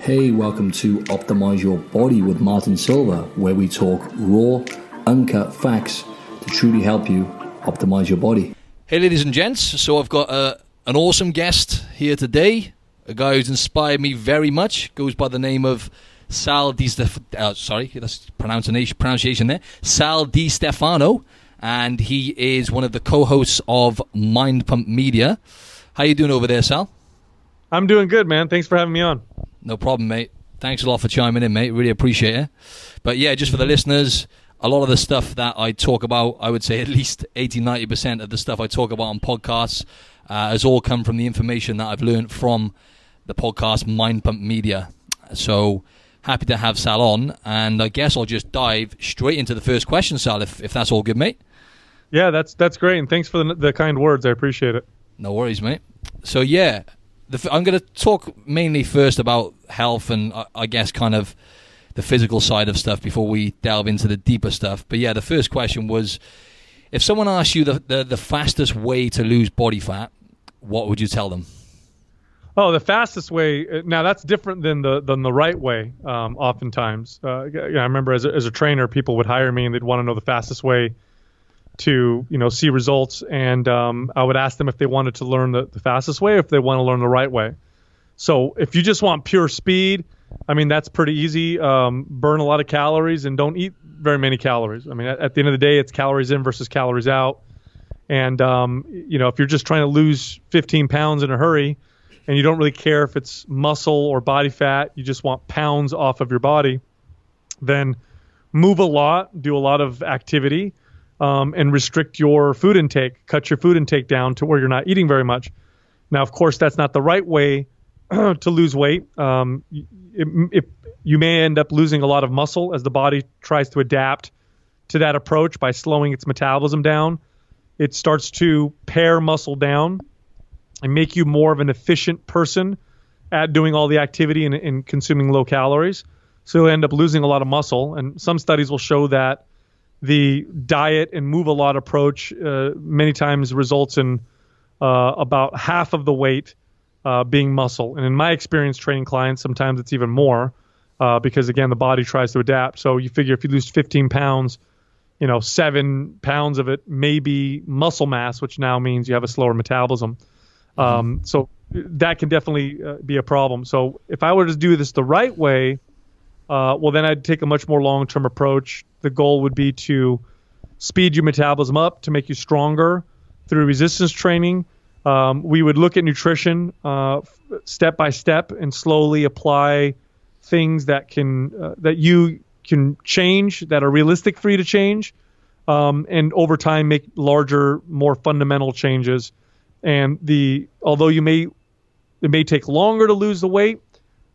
Hey, welcome to Optimize Your Body with Martin Silva, where we talk raw, uncut facts to truly help you optimize your body. Hey, ladies and gents. So I've got an awesome guest here today, a guy who's inspired me very much. Goes by the name of Sal Di Stefano. Sorry, that's pronunciation there. Sal Di Stefano, and he is one of the co-hosts of Mind Pump Media. How you doing over there, Sal? I'm doing good, man. Thanks for having me on. No problem, mate. Thanks a lot for chiming in, mate. Really appreciate it. But yeah, just for the listeners, a lot of the stuff that I talk about, I would say at least 80-90% of the stuff I talk about on podcasts has all come from the information that I've learned from the podcast Mind Pump Media. So happy to have Sal on, and I guess I'll just dive straight into the first question, Sal, if that's all good, mate. Yeah, that's great, and thanks for the kind words. I appreciate it. No worries, mate. So yeah, I'm going to talk mainly first about health and I guess kind of the physical side of stuff before we delve into the deeper stuff. But yeah, the first question was, if someone asked you the fastest way to lose body fat, what would you tell them? Oh, the fastest way. Now that's different than the right way. Oftentimes, I remember as a trainer, people would hire me and they'd want to know the fastest way to see results, and I would ask them if they wanted to learn the fastest way or if they want to learn the right way. So if you just want pure speed, I mean, that's pretty easy. Burn a lot of calories and don't eat very many calories. I mean, at the end of the day, it's calories in versus calories out. And if you're just trying to lose 15 pounds in a hurry and you don't really care if it's muscle or body fat, you just want pounds off of your body, then move a lot, do a lot of activity, and restrict your food intake, cut your food intake down to where you're not eating very much. Now, of course, that's not the right way to lose weight. You may end up losing a lot of muscle as the body tries to adapt to that approach by slowing its metabolism down. It starts to pare muscle down and make you more of an efficient person at doing all the activity and consuming low calories. So you'll end up losing a lot of muscle. And some studies will show that the diet and move a lot approach many times results in about half of the weight being muscle. And in my experience training clients, sometimes it's even more because, again, the body tries to adapt. So you figure if you lose 15 pounds, 7 pounds of it may be muscle mass, which now means you have a slower metabolism. So that can definitely be a problem. So if I were to do this the right way, then I'd take a much more long-term approach. The goal would be to speed your metabolism up to make you stronger through resistance training. We would look at nutrition step by step and slowly apply things that you can change, that are realistic for you to change, and over time make larger, more fundamental changes. And although it may take longer to lose the weight,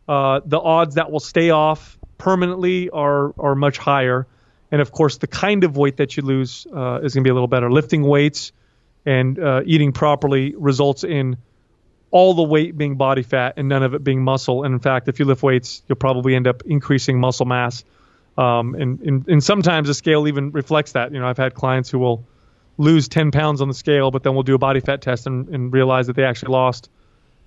the odds that will stay off permanently are much higher. And of course, the kind of weight that you lose is going to be a little better. Lifting weights and eating properly results in all the weight being body fat and none of it being muscle. And in fact, if you lift weights, you'll probably end up increasing muscle mass. And sometimes the scale even reflects that. I've had clients who will lose 10 pounds on the scale, but then we'll do a body fat test and realize that they actually lost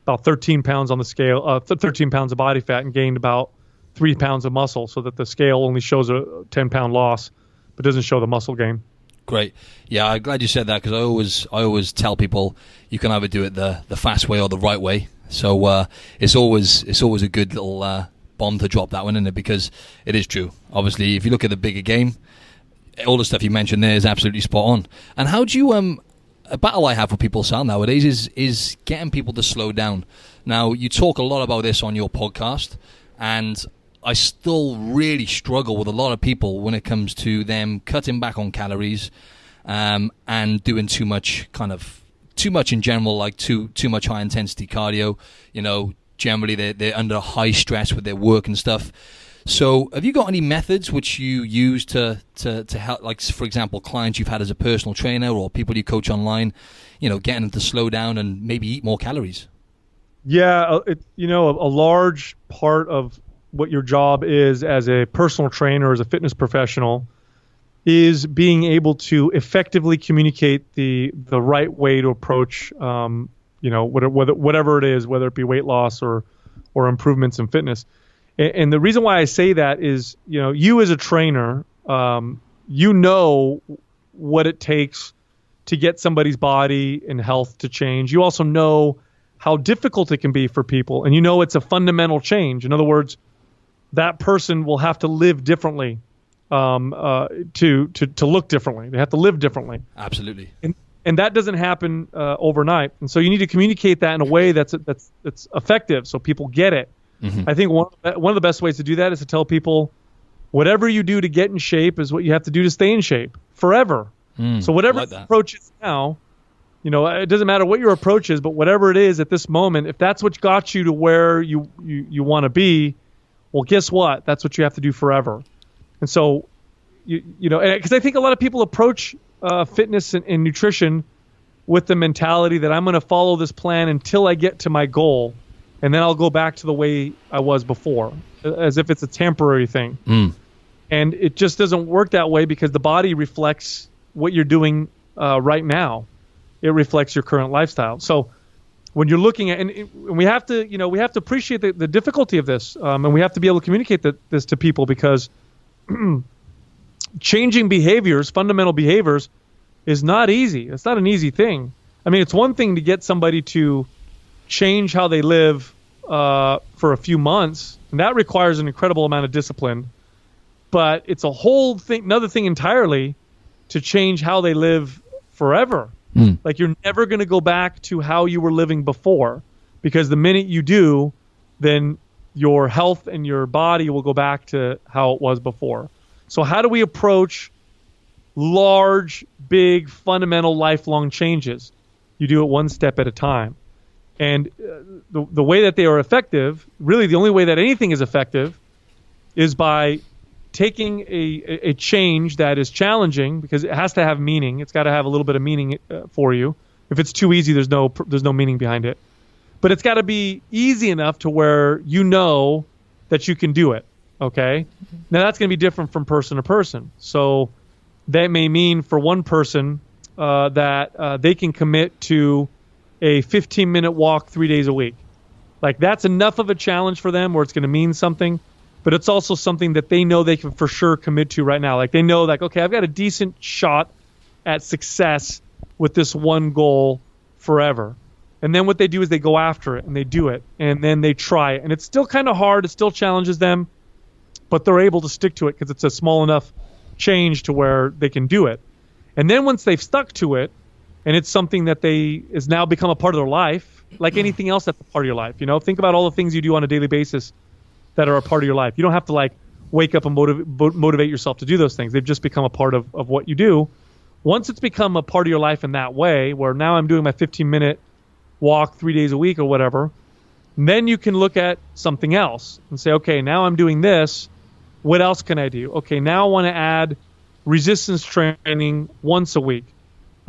about 13 pounds on the scale, 13 pounds of body fat, and gained about 3 pounds of muscle, so that the scale only shows a 10-pound loss, but doesn't show the muscle gain. Great. Yeah, I'm glad you said that, because I always tell people you can either do it the fast way or the right way. So it's always a good little bomb to drop that one in it, because it is true. Obviously, if you look at the bigger game, all the stuff you mentioned there is absolutely spot on. And how do you a battle I have with people, Sal, nowadays is getting people to slow down. Now, you talk a lot about this on your podcast, and I still really struggle with a lot of people when it comes to them cutting back on calories and doing too much in general, like too much high intensity cardio. Generally they're under high stress with their work and stuff. So have you got any methods which you use to help, like, for example, clients you've had as a personal trainer or people you coach online, getting them to slow down and maybe eat more calories? Yeah, a large part of what your job is as a personal trainer, as a fitness professional, is being able to effectively communicate the right way to approach, whatever it is, whether it be weight loss or improvements in fitness. And the reason why I say that is, you as a trainer, you know what it takes to get somebody's body and health to change. You also know how difficult it can be for people, and it's a fundamental change. In other words, that person will have to live differently, to look differently. They have to live differently. Absolutely. And that doesn't happen overnight. And so you need to communicate that in a way that's effective, so people get it. I think one of the best ways to do that is to tell people, whatever you do to get in shape is what you have to do to stay in shape forever. So whatever the approach is now, it doesn't matter what your approach is, but whatever it is at this moment, if that's what got you to where you want to be, well, guess what? That's what you have to do forever. And so, because I think a lot of people approach fitness and nutrition with the mentality that I'm going to follow this plan until I get to my goal, and then I'll go back to the way I was before, as if it's a temporary thing. And it just doesn't work that way, because the body reflects what you're doing right now. It reflects your current lifestyle. So when you're looking at, and we have to appreciate the difficulty of this, and we have to be able to communicate this to people, because changing behaviors, fundamental behaviors, is not easy. It's not an easy thing. I mean, it's one thing to get somebody to change how they live for a few months, and that requires an incredible amount of discipline. But it's a whole thing, another thing entirely, to change how they live forever. Like, you're never going to go back to how you were living before, because the minute you do, then your health and your body will go back to how it was before. So how do we approach large, big, fundamental, lifelong changes? You do it one step at a time. And the way that they are effective, really the only way that anything is effective, is by taking a change that is challenging, because it has to have meaning. It's got to have a little bit of meaning for you. If it's too easy, there's no meaning behind it. But it's got to be easy enough to where you know that you can do it. Okay? Now that's going to be different from person to person. So that may mean for one person that they can commit to a 15-minute walk 3 days a week. Like, that's enough of a challenge for them where it's going to mean something. But it's also something that they know they can for sure commit to right now. Like, they know, like, okay, I've got a decent shot at success with this one goal forever. And then what they do is they go after it and they do it, and then they try it. And it's still kind of hard. It still challenges them, but they're able to stick to it because it's a small enough change to where they can do it. And then once they've stuck to it, and it's something that is now become a part of their life, like anything else that's a part of your life. Think about all the things you do on a daily basis that are a part of your life. You don't have to, like, wake up and motivate yourself to do those things. They've just become a part of what you do. Once it's become a part of your life in that way, where now I'm doing my 15-minute walk 3 days a week or whatever, then you can look at something else and say, okay, now I'm doing this. What else can I do? Okay, now I want to add resistance training once a week.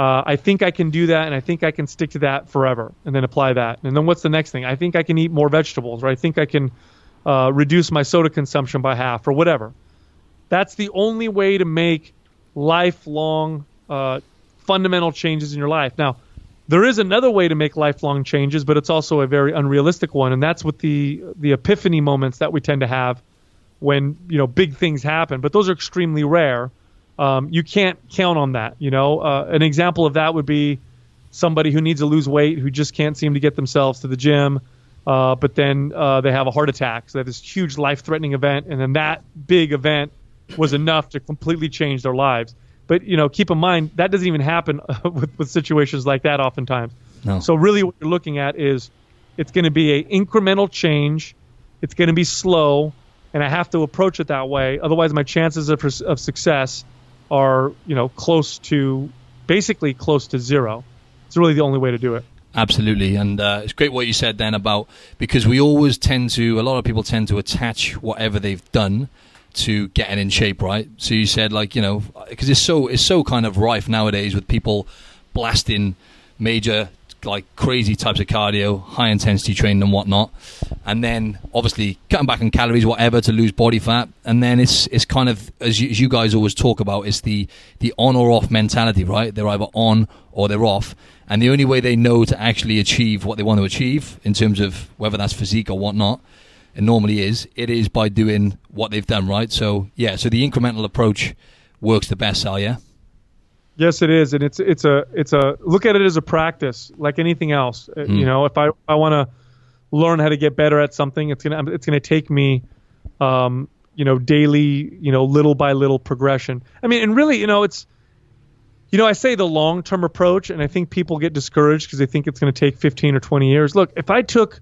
I think I can do that, and I think I can stick to that forever, and then apply that. And then what's the next thing? I think I can eat more vegetables, or I think I can reduce my soda consumption by half, or whatever. That's the only way to make lifelong fundamental changes in your life. Now, there is another way to make lifelong changes, but it's also a very unrealistic one, and that's with the epiphany moments that we tend to have when big things happen. But those are extremely rare. You can't count on that. An example of that would be somebody who needs to lose weight, who just can't seem to get themselves to the gym, but then they have a heart attack. So they have this huge life-threatening event, and then that big event was enough to completely change their lives. But keep in mind, that doesn't even happen with situations like that oftentimes. No. So really what you're looking at is it's going to be an incremental change. It's going to be slow, and I have to approach it that way. Otherwise, my chances of success are basically close to zero. It's really the only way to do it. Absolutely. And it's great what you said then about, because we always a lot of people tend to attach whatever they've done to getting in shape, right? So you said, like, because it's so kind of rife nowadays with people blasting major, like, crazy types of cardio, high intensity training and whatnot, and then obviously cutting back on calories, whatever, to lose body fat. And then it's kind of, as you guys always talk about, it's the on or off mentality, right? They're either on or they're off, and the only way they know to actually achieve what they want to achieve in terms of whether that's physique or whatnot, it normally is, it is by doing what they've done, right? So yeah, so the incremental approach works the best, Sal, yeah? Yes, it is, and it's a look at it as a practice, like anything else. You know, if I want to learn how to get better at something, it's gonna take me, you know, daily, you know, little by little progression. I mean, and really, you know, it's, you know, I say the long-term approach, and I think people get discouraged because they think it's going to take 15 or 20 years. Look, if I took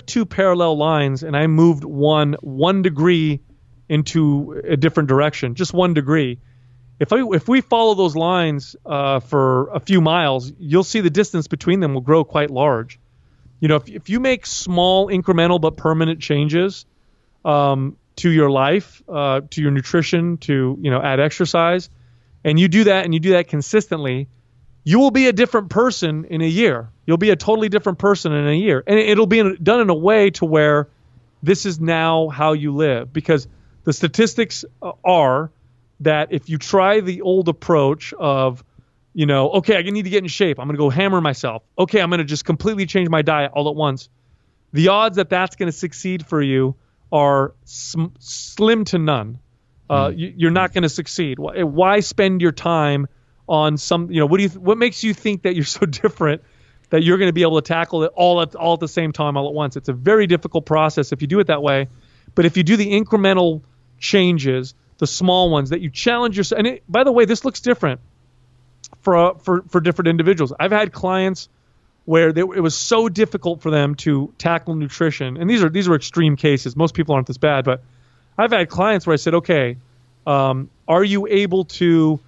two parallel lines and I moved one degree into a different direction, just 1 degree. If we follow those lines for a few miles, you'll see the distance between them will grow quite large. You know, if you make small, incremental but permanent changes to your life, to your nutrition, to, you know, add exercise, and you do that consistently, you will be a different person in a year. You'll be a totally different person in a year, and it'll be done in a way to where this is now how you live, because the statistics are that if you try the old approach of, you know, okay, I need to get in shape, I'm going to go hammer myself. Okay, I'm going to just completely change my diet all at once. The odds that that's going to succeed for you are slim to none. You're not going to succeed. Why spend your time on some, you know, what makes you think that you're so different that you're going to be able to tackle it all at the same time, all at once? It's a very difficult process if you do it that way. But if you do the incremental changes, the small ones that you challenge yourself, and by the way, this looks different for different individuals. I've had clients where it was so difficult for them to tackle nutrition, and these are extreme cases. Most people aren't this bad, but I've had clients where I said, okay, are you able to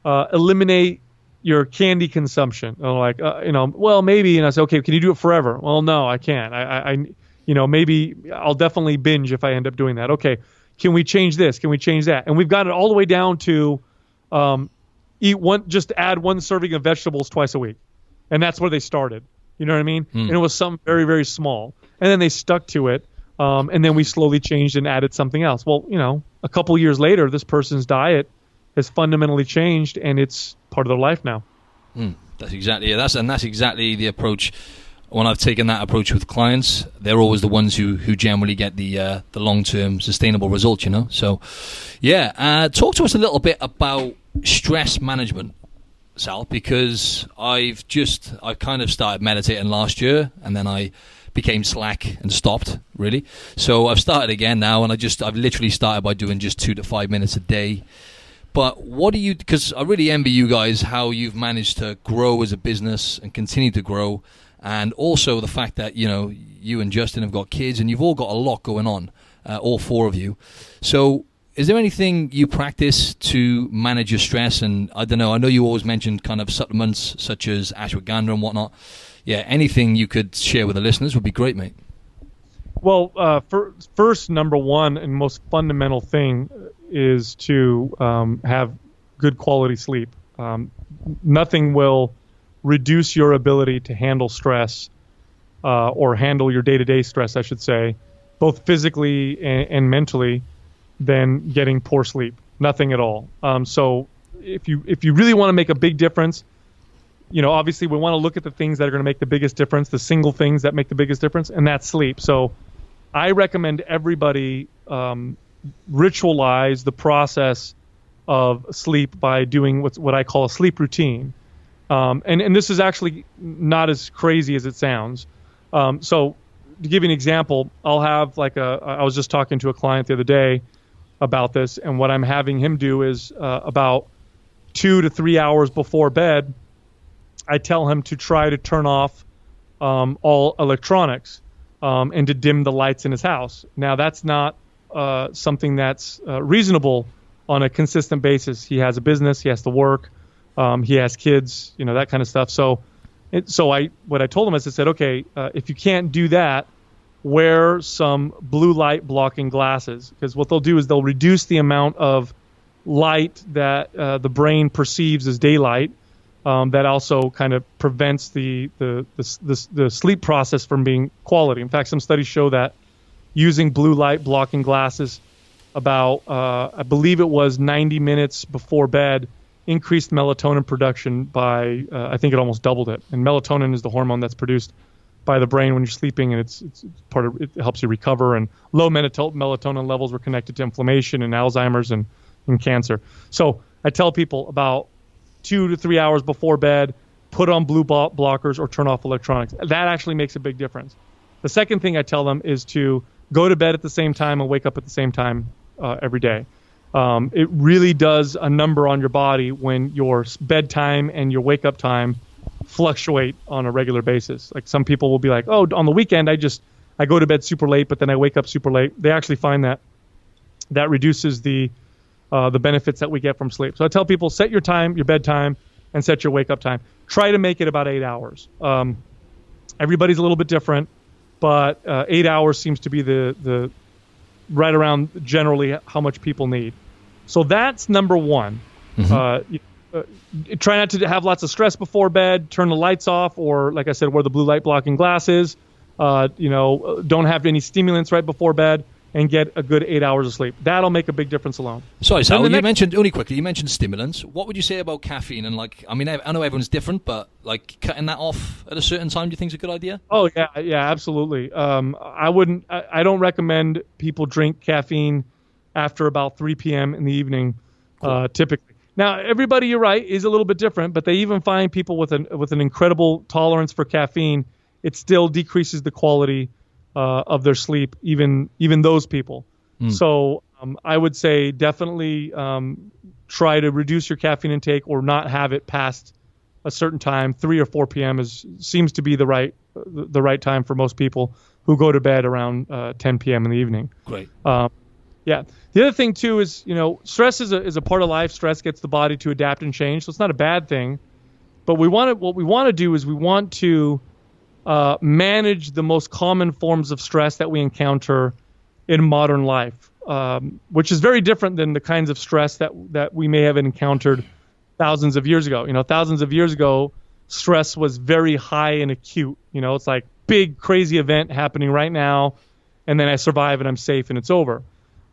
eliminate your candy consumption? And I'm like, you know, well, maybe. And I said, okay, can you do it forever? Well, no, I can't. I you know, maybe I'll definitely binge if I end up doing that. Okay, can we change this? Can we change that? And we've got it all the way down to just add 1 serving of vegetables twice a week. And that's where they started. You know what I mean? And it was something very, very small. And then they stuck to it. And then we slowly changed and added something else. Well, you know, a couple years later, this person's diet has fundamentally changed, and it's part of their life now. That's exactly it. That's exactly the approach. When I've taken that approach with clients, they're always the ones who generally get the long-term sustainable results, you know? So, yeah, talk to us a little bit about stress management, Sal, because I've kind of started meditating last year, and then I became slack and stopped, really. So I've started again now, and I've literally started by doing just 2 to 5 minutes a day. But what do you, because I really envy you guys how you've managed to grow as a business and continue to grow, and also the fact that, you know, you and Justin have got kids and you've all got a lot going on, all 4 of you. So is there anything you practice to manage your stress? And I don't know, I know you always mentioned kind of supplements such as ashwagandha and whatnot. Yeah, anything you could share with the listeners would be great, mate. Well, first, number one and most fundamental thing is to have good quality sleep. Nothing will reduce your ability to handle stress or handle your day-to-day stress, I should say, both physically and mentally, than getting poor sleep. Nothing at all. So if you really want to make a big difference, you know, obviously we want to look at the things that are going to make the biggest difference, the single things that make the biggest difference, and that's sleep. So I recommend everybody ritualize the process of sleep by doing what I call a sleep routine. And this is actually not as crazy as it sounds. So to give you an example, I'll have I was just talking to a client the other day about this, and what I'm having him do is about 2 to 3 hours before bed, I tell him to try to turn off all electronics and to dim the lights in his house. Now, that's not something that's reasonable on a consistent basis. He has a business, he has to work, he has kids, you know, that kind of stuff. So what I told him is I said, okay, if you can't do that, wear some blue light blocking glasses, because what they'll do is they'll reduce the amount of light that the brain perceives as daylight. That also kind of prevents the sleep process from being quality. In fact, some studies show that using blue light blocking glasses about, I believe it was 90 minutes before bed, increased melatonin production by, I think it almost doubled it. And melatonin is the hormone that's produced by the brain when you're sleeping, and it's part of it helps you recover. And low melatonin levels were connected to inflammation and Alzheimer's and cancer. So I tell people about 2 to 3 hours before bed, put on blue blockers or turn off electronics. That actually makes a big difference. The second thing I tell them is to go to bed at the same time and wake up at the same time every day. It really does a number on your body when your bedtime and your wake up time fluctuate on a regular basis. Like some people will be like, oh, on the weekend I go to bed super late, but then I wake up super late. They actually find that reduces the benefits that we get from sleep. So I tell people, set your time, your bedtime, and set your wake up time. Try to make it about 8 hours. Everybody's a little bit different, but 8 hours seems to be the right around generally how much people need. So that's number one. Try not to have lots of stress before bed. Turn the lights off, or like I said, wear the blue light blocking glasses. Don't have any stimulants right before bed, and get a good 8 hours of sleep. That'll make a big difference alone. Sorry, Sal, you mentioned stimulants. What would you say about caffeine? And I know everyone's different, but cutting that off at a certain time, do you think is a good idea? Oh yeah, absolutely. I don't recommend people drink caffeine after about 3 p.m. in the evening, cool. Typically. Now, everybody, you're right, is a little bit different, but they even find people with an incredible tolerance for caffeine, it still decreases the quality of their sleep, even those people. So I would say definitely try to reduce your caffeine intake or not have it past a certain time. 3 or 4 p.m. seems to be the right time for most people who go to bed around 10 p.m. in the evening. Great. Yeah. The other thing too is, stress is a part of life. Stress gets the body to adapt and change, so it's not a bad thing. But what we want to do is we want to manage the most common forms of stress that we encounter in modern life, which is very different than the kinds of stress that we may have encountered thousands of years ago. Thousands of years ago, stress was very high and acute. It's like big, crazy event happening right now, and then I survive and I'm safe and it's over.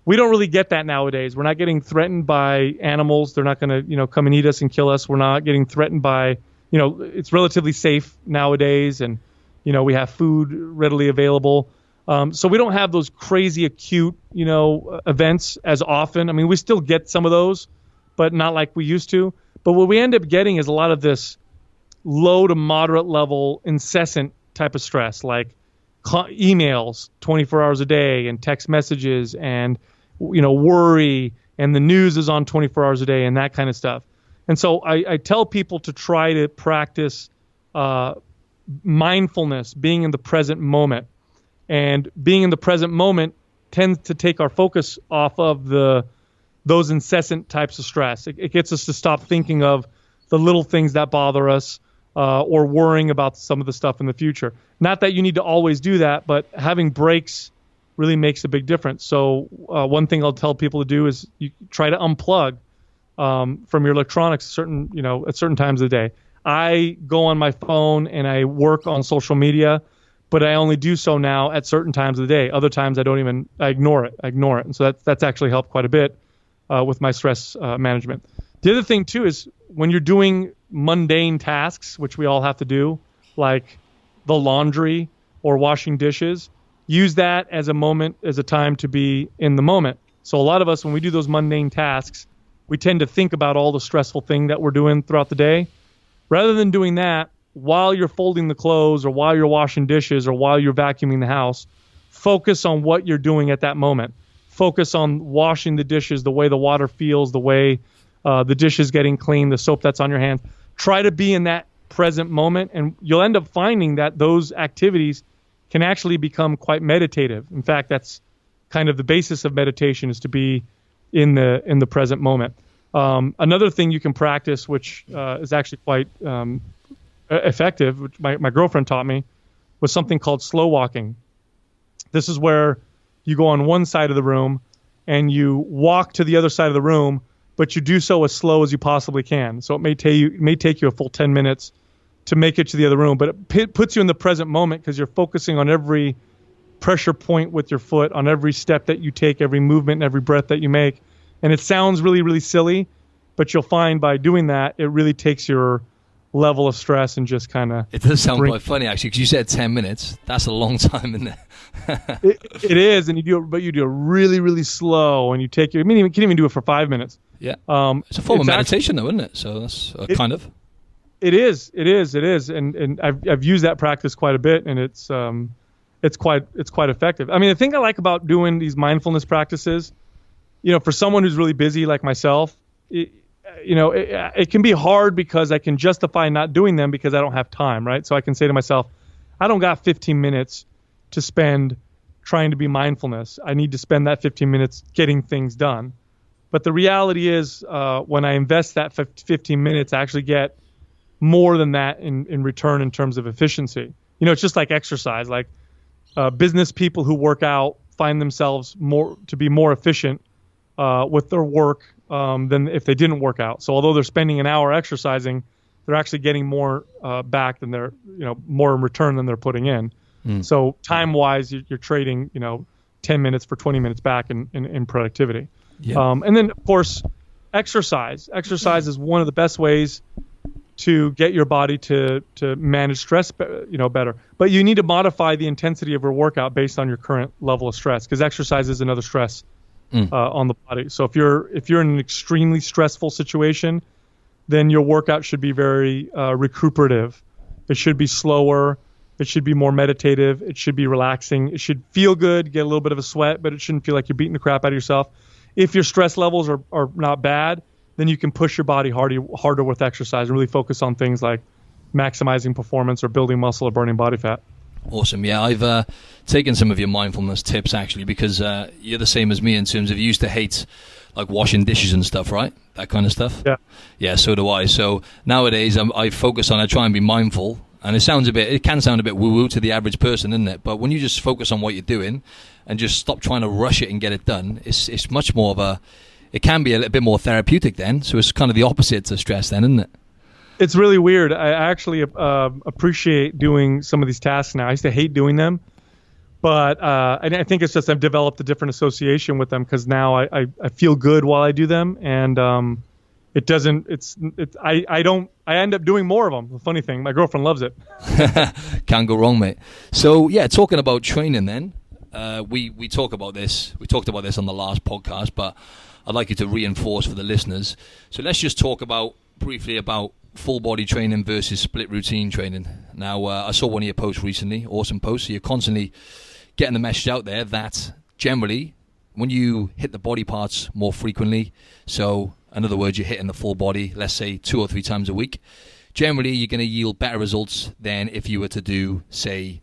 We don't really get that nowadays. We're not getting threatened by animals. They're not going to, come and eat us and kill us. We're not getting threatened by, it's relatively safe nowadays, and we have food readily available. So we don't have those crazy acute, events as often. I mean, we still get some of those, but not like we used to. But what we end up getting is a lot of this low to moderate level, incessant type of stress, like emails 24 hours a day and text messages and, worry, and the news is on 24 hours a day and that kind of stuff. And so I tell people to try to practice mindfulness, being in the present moment. And being in the present moment tends to take our focus off of those incessant types of stress. It gets us to stop thinking of the little things that bother us or worrying about some of the stuff in the future. Not that you need to always do that, but having breaks really makes a big difference. So one thing I'll tell people to do is you try to unplug from your electronics at certain times of the day. I go on my phone and I work on social media, but I only do so now at certain times of the day. Other times I ignore it. And so that's actually helped quite a bit with my stress management. The other thing too is when you're doing mundane tasks, which we all have to do, like the laundry or washing dishes, use that as a time to be in the moment. So a lot of us, when we do those mundane tasks, we tend to think about all the stressful thing that we're doing throughout the day. Rather than doing that while you're folding the clothes or while you're washing dishes or while you're vacuuming the house, focus on what you're doing at that moment. Focus on washing the dishes, the way the water feels, the way the dish is getting clean, the soap that's on your hands. Try to be in that present moment, and you'll end up finding that those activities can actually become quite meditative. In fact, that's kind of the basis of meditation, is to be in the present moment. Another thing you can practice, which is actually quite effective, which my girlfriend taught me, was something called slow walking. This is where you go on one side of the room and you walk to the other side of the room, but you do so as slow as you possibly can. So it may take you a full 10 minutes to make it to the other room, but it puts you in the present moment because you're focusing on every pressure point with your foot, on every step that you take, every movement, and every breath that you make. And it sounds really, really silly, but you'll find by doing that, it really takes your level of stress and just kind of. It does sound quite funny actually, because you said 10 minutes. That's a long time, isn't it? It is, and you do it really, really slow, and you take your. I mean, you can even do it for 5 minutes. Yeah. It's a form of meditation, though, isn't it? So that's kind of. It is, and I've used that practice quite a bit, and it's quite effective. I mean, the thing I like about doing these mindfulness practices, for someone who's really busy like myself, it can be hard because I can justify not doing them because I don't have time, right? So I can say to myself, I don't got 15 minutes to spend trying to be mindfulness. I need to spend that 15 minutes getting things done. But the reality is, when I invest that 15 minutes, I actually get more than that in return in terms of efficiency. It's just like exercise. Like business people who work out find themselves to be more efficient with their work than if they didn't work out. So although they're spending an hour exercising, they're actually getting more back than they're, more in return than they're putting in. So time-wise, you're trading, 10 minutes for 20 minutes back in productivity. Yeah. And then, of course, exercise. Exercise is one of the best ways to get your body to manage stress, better. But you need to modify the intensity of your workout based on your current level of stress, because exercise is another stress on the body. So if you're in an extremely stressful situation, then your workout should be very recuperative. It should be slower. It should be more meditative. It should be relaxing. It should feel good, get a little bit of a sweat, but it shouldn't feel like you're beating the crap out of yourself. If your stress levels are not bad, then you can push your body harder with exercise and really focus on things like maximizing performance or building muscle or burning body fat. Awesome. Yeah, I've taken some of your mindfulness tips actually, because you're the same as me in terms of you used to hate like washing dishes and stuff, right? That kind of stuff. Yeah. Yeah, so do I. So nowadays I focus on, I try and be mindful. And it can sound a bit woo-woo to the average person, isn't it? But when you just focus on what you're doing and just stop trying to rush it and get it done, it's much more of it can be a little bit more therapeutic then. So it's kind of the opposite to stress then, isn't it? It's really weird. I actually appreciate doing some of these tasks now. I used to hate doing them, but I think it's just I've developed a different association with them because now I feel good while I do them, and it doesn't. I end up doing more of them. The funny thing, my girlfriend loves it. Can't go wrong, mate. So yeah, talking about training, then we talked about this on the last podcast, but I'd like you to reinforce for the listeners. So let's just talk briefly about full body training versus split routine training. Now, I saw one of your posts recently, awesome post. So you're constantly getting the message out there that generally, when you hit the body parts more frequently, so in other words, you're hitting the full body, let's say 2 or 3 times a week, generally you're going to yield better results than if you were to do, say,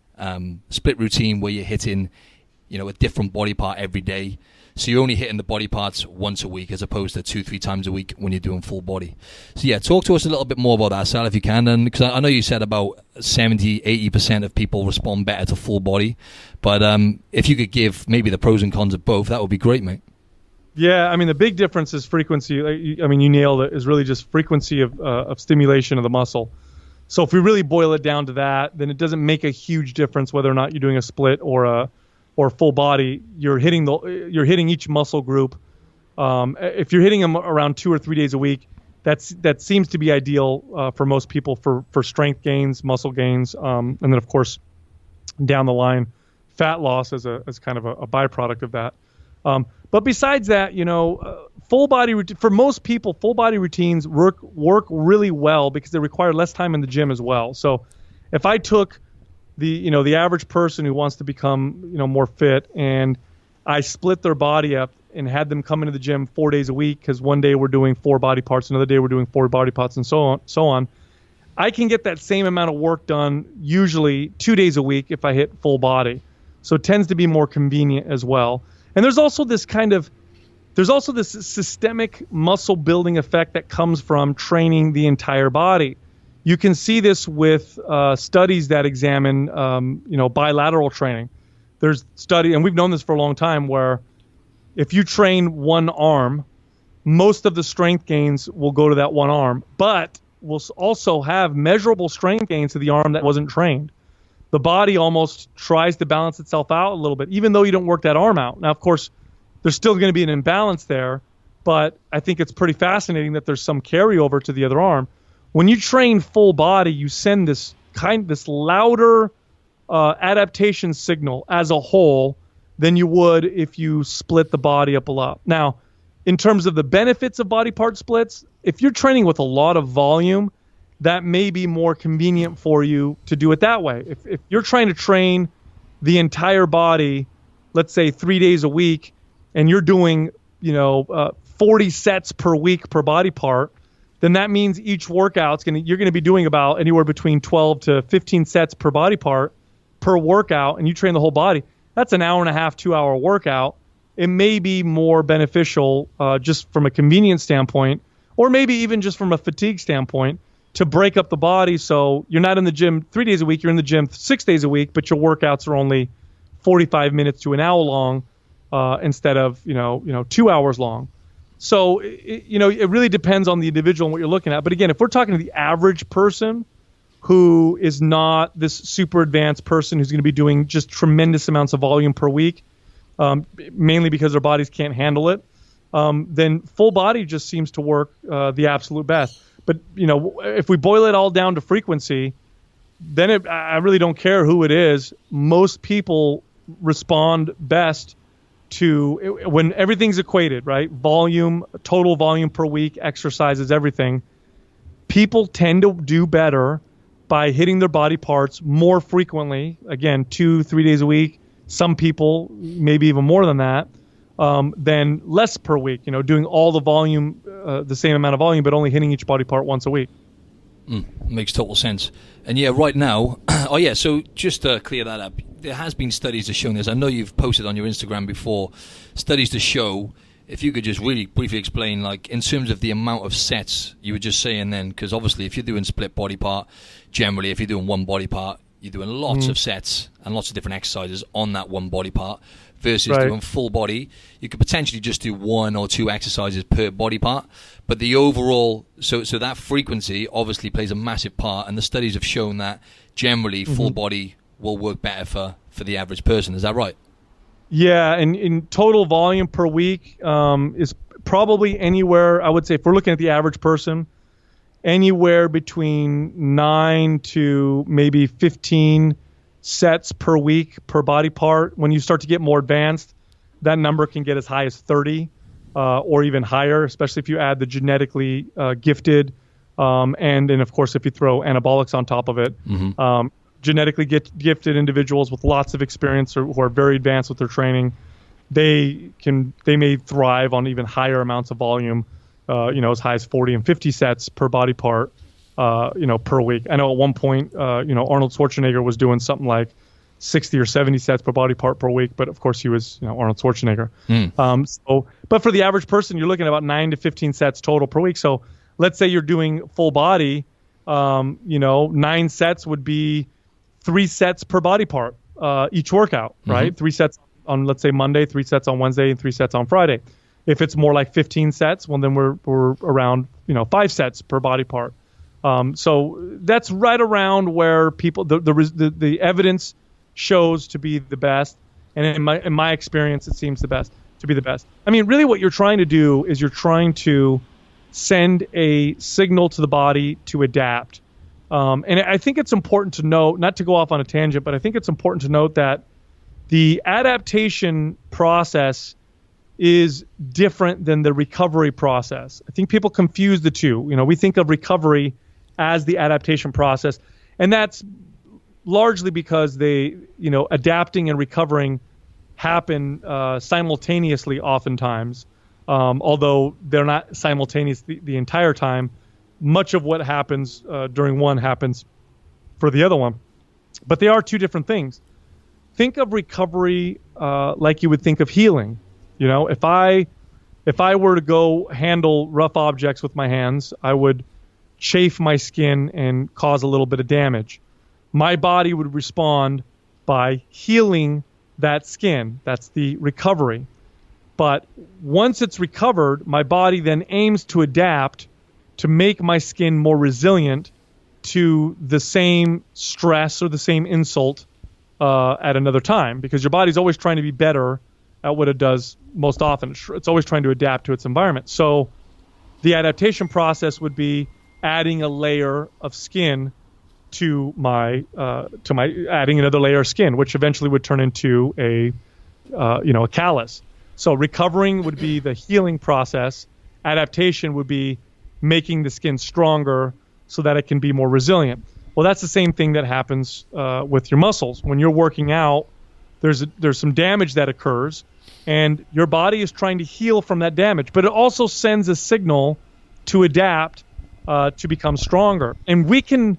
split routine where you're hitting, a different body part every day. So you're only hitting the body parts once a week as opposed to 2-3 times a week when you're doing full body. So yeah, talk to us a little bit more about that, Sal, if you can. And because I know you said about 70-80% of people respond better to full body, but if you could give maybe the pros and cons of both, that would be great, mate. Yeah, I mean, the big difference is frequency. I mean, you nailed it. Is really just frequency of stimulation of the muscle. So if we really boil it down to that, then it doesn't make a huge difference whether or not you're doing a split or full body. You're hitting each muscle group. If you're hitting them around 2 or 3 days a week, that seems to be ideal for most people for strength gains, muscle gains, and then of course down the line, fat loss as kind of a byproduct of that. But besides that, full body for most people, full body routines work really well because they require less time in the gym as well. So if I took the average person who wants to become more fit and I split their body up and had them come into the gym 4 days a week, because one day we're doing 4 body parts, another day we're doing 4 body parts, and so on, I can get that same amount of work done usually 2 days a week if I hit full body. So it tends to be more convenient as well. And there's also this systemic muscle building effect that comes from training the entire body. You can see this with studies that examine, bilateral training. There's study, and we've known this for a long time, where if you train one arm, most of the strength gains will go to that one arm, but we'll also have measurable strength gains to the arm that wasn't trained. The body almost tries to balance itself out a little bit, even though you don't work that arm out. Now, of course, there's still going to be an imbalance there, but I think it's pretty fascinating that there's some carryover to the other arm. When you train full body, you send this louder adaptation signal as a whole than you would if you split the body up a lot. Now, in terms of the benefits of body part splits, if you're training with a lot of volume, that may be more convenient for you to do it that way. If you're trying to train the entire body, let's say 3 days a week, and you're doing 40 sets per week per body part, then that means each workout's you're going to be doing about anywhere between 12 to 15 sets per body part per workout, and you train the whole body. That's an hour and a half, 2 hour workout. It may be more beneficial just from a convenience standpoint, or maybe even just from a fatigue standpoint, to break up the body so you're not in the gym 3 days a week, you're in the gym 6 days a week, but your workouts are only 45 minutes to an hour long instead of 2 hours long. So it really depends on the individual and what you're looking at. But again, if we're talking to the average person who is not this super advanced person who's going to be doing just tremendous amounts of volume per week, mainly because their bodies can't handle it, then full body just seems to work the absolute best. But if we boil it all down to frequency, then I really don't care who it is. Most people respond best to when everything's equated, right? Volume, total volume per week, exercises, everything. People tend to do better by hitting their body parts more frequently. Again, 2-3 days a week. Some people, maybe even more than that, than less per week. Doing all the volume, the same amount of volume, but only hitting each body part once a week. Makes total sense. And yeah, right now, so just to clear that up, there has been studies that show this. I know you've posted on your Instagram before, studies to show, if you could just really briefly explain, like in terms of the amount of sets you were just saying then, because obviously if you're doing split body part, generally if you're doing one body part, you're doing lots of sets and lots of different exercises on that one body part versus doing full body. You could potentially just do 1 or 2 exercises per body part, but the overall, so that frequency obviously plays a massive part, and the studies have shown that generally full body will work better for the average person. Is that right? Yeah, and in total volume per week is probably anywhere, I would say, if we're looking at the average person, anywhere between 9 to maybe 15 sets per week per body part. When you start to get more advanced, that number can get as high as 30 or even higher, especially if you add the genetically gifted and then, of course, if you throw anabolics on top of it. Genetically gifted individuals with lots of experience or who are very advanced with their training, they may thrive on even higher amounts of volume, as high as 40 and 50 sets per body part, per week. I know at one point, Arnold Schwarzenegger was doing something like 60 or 70 sets per body part per week, but of course he was, Arnold Schwarzenegger. But for the average person, you're looking at about 9 to 15 sets total per week. So let's say you're doing full body, 9 sets would be 3 sets per body part each workout, right? 3 sets on, let's say, Monday, 3 sets on Wednesday, and 3 sets on Friday. If it's more like 15 sets, well, then we're around 5 sets per body part. So that's right around where people the evidence shows to be the best, and in my experience, it seems to be the best. I mean, really, what you're trying to do is you're trying to send a signal to the body to adapt. And I think it's important to note, not to go off on a tangent, but I think it's important to note that the adaptation process is different than the recovery process. I think people confuse the two. We think of recovery as the adaptation process, and that's largely because adapting and recovering happen simultaneously oftentimes, although they're not simultaneous the entire time. Much of what happens during one happens for the other one. But they are two different things. Think of recovery like you would think of healing. If I were to go handle rough objects with my hands, I would chafe my skin and cause a little bit of damage. My body would respond by healing that skin. That's the recovery. But once it's recovered, my body then aims to adapt to make my skin more resilient to the same stress or the same insult at another time, because your body's always trying to be better at what it does most often. It's always trying to adapt to its environment. So the adaptation process would be adding a layer of skin to my adding another layer of skin, which eventually would turn into a callus. So recovering would be the healing process. Adaptation would be making the skin stronger so that it can be more resilient. Well, that's the same thing that happens with your muscles. When you're working out, there's some damage that occurs, and your body is trying to heal from that damage, but it also sends a signal to adapt to become stronger. And we can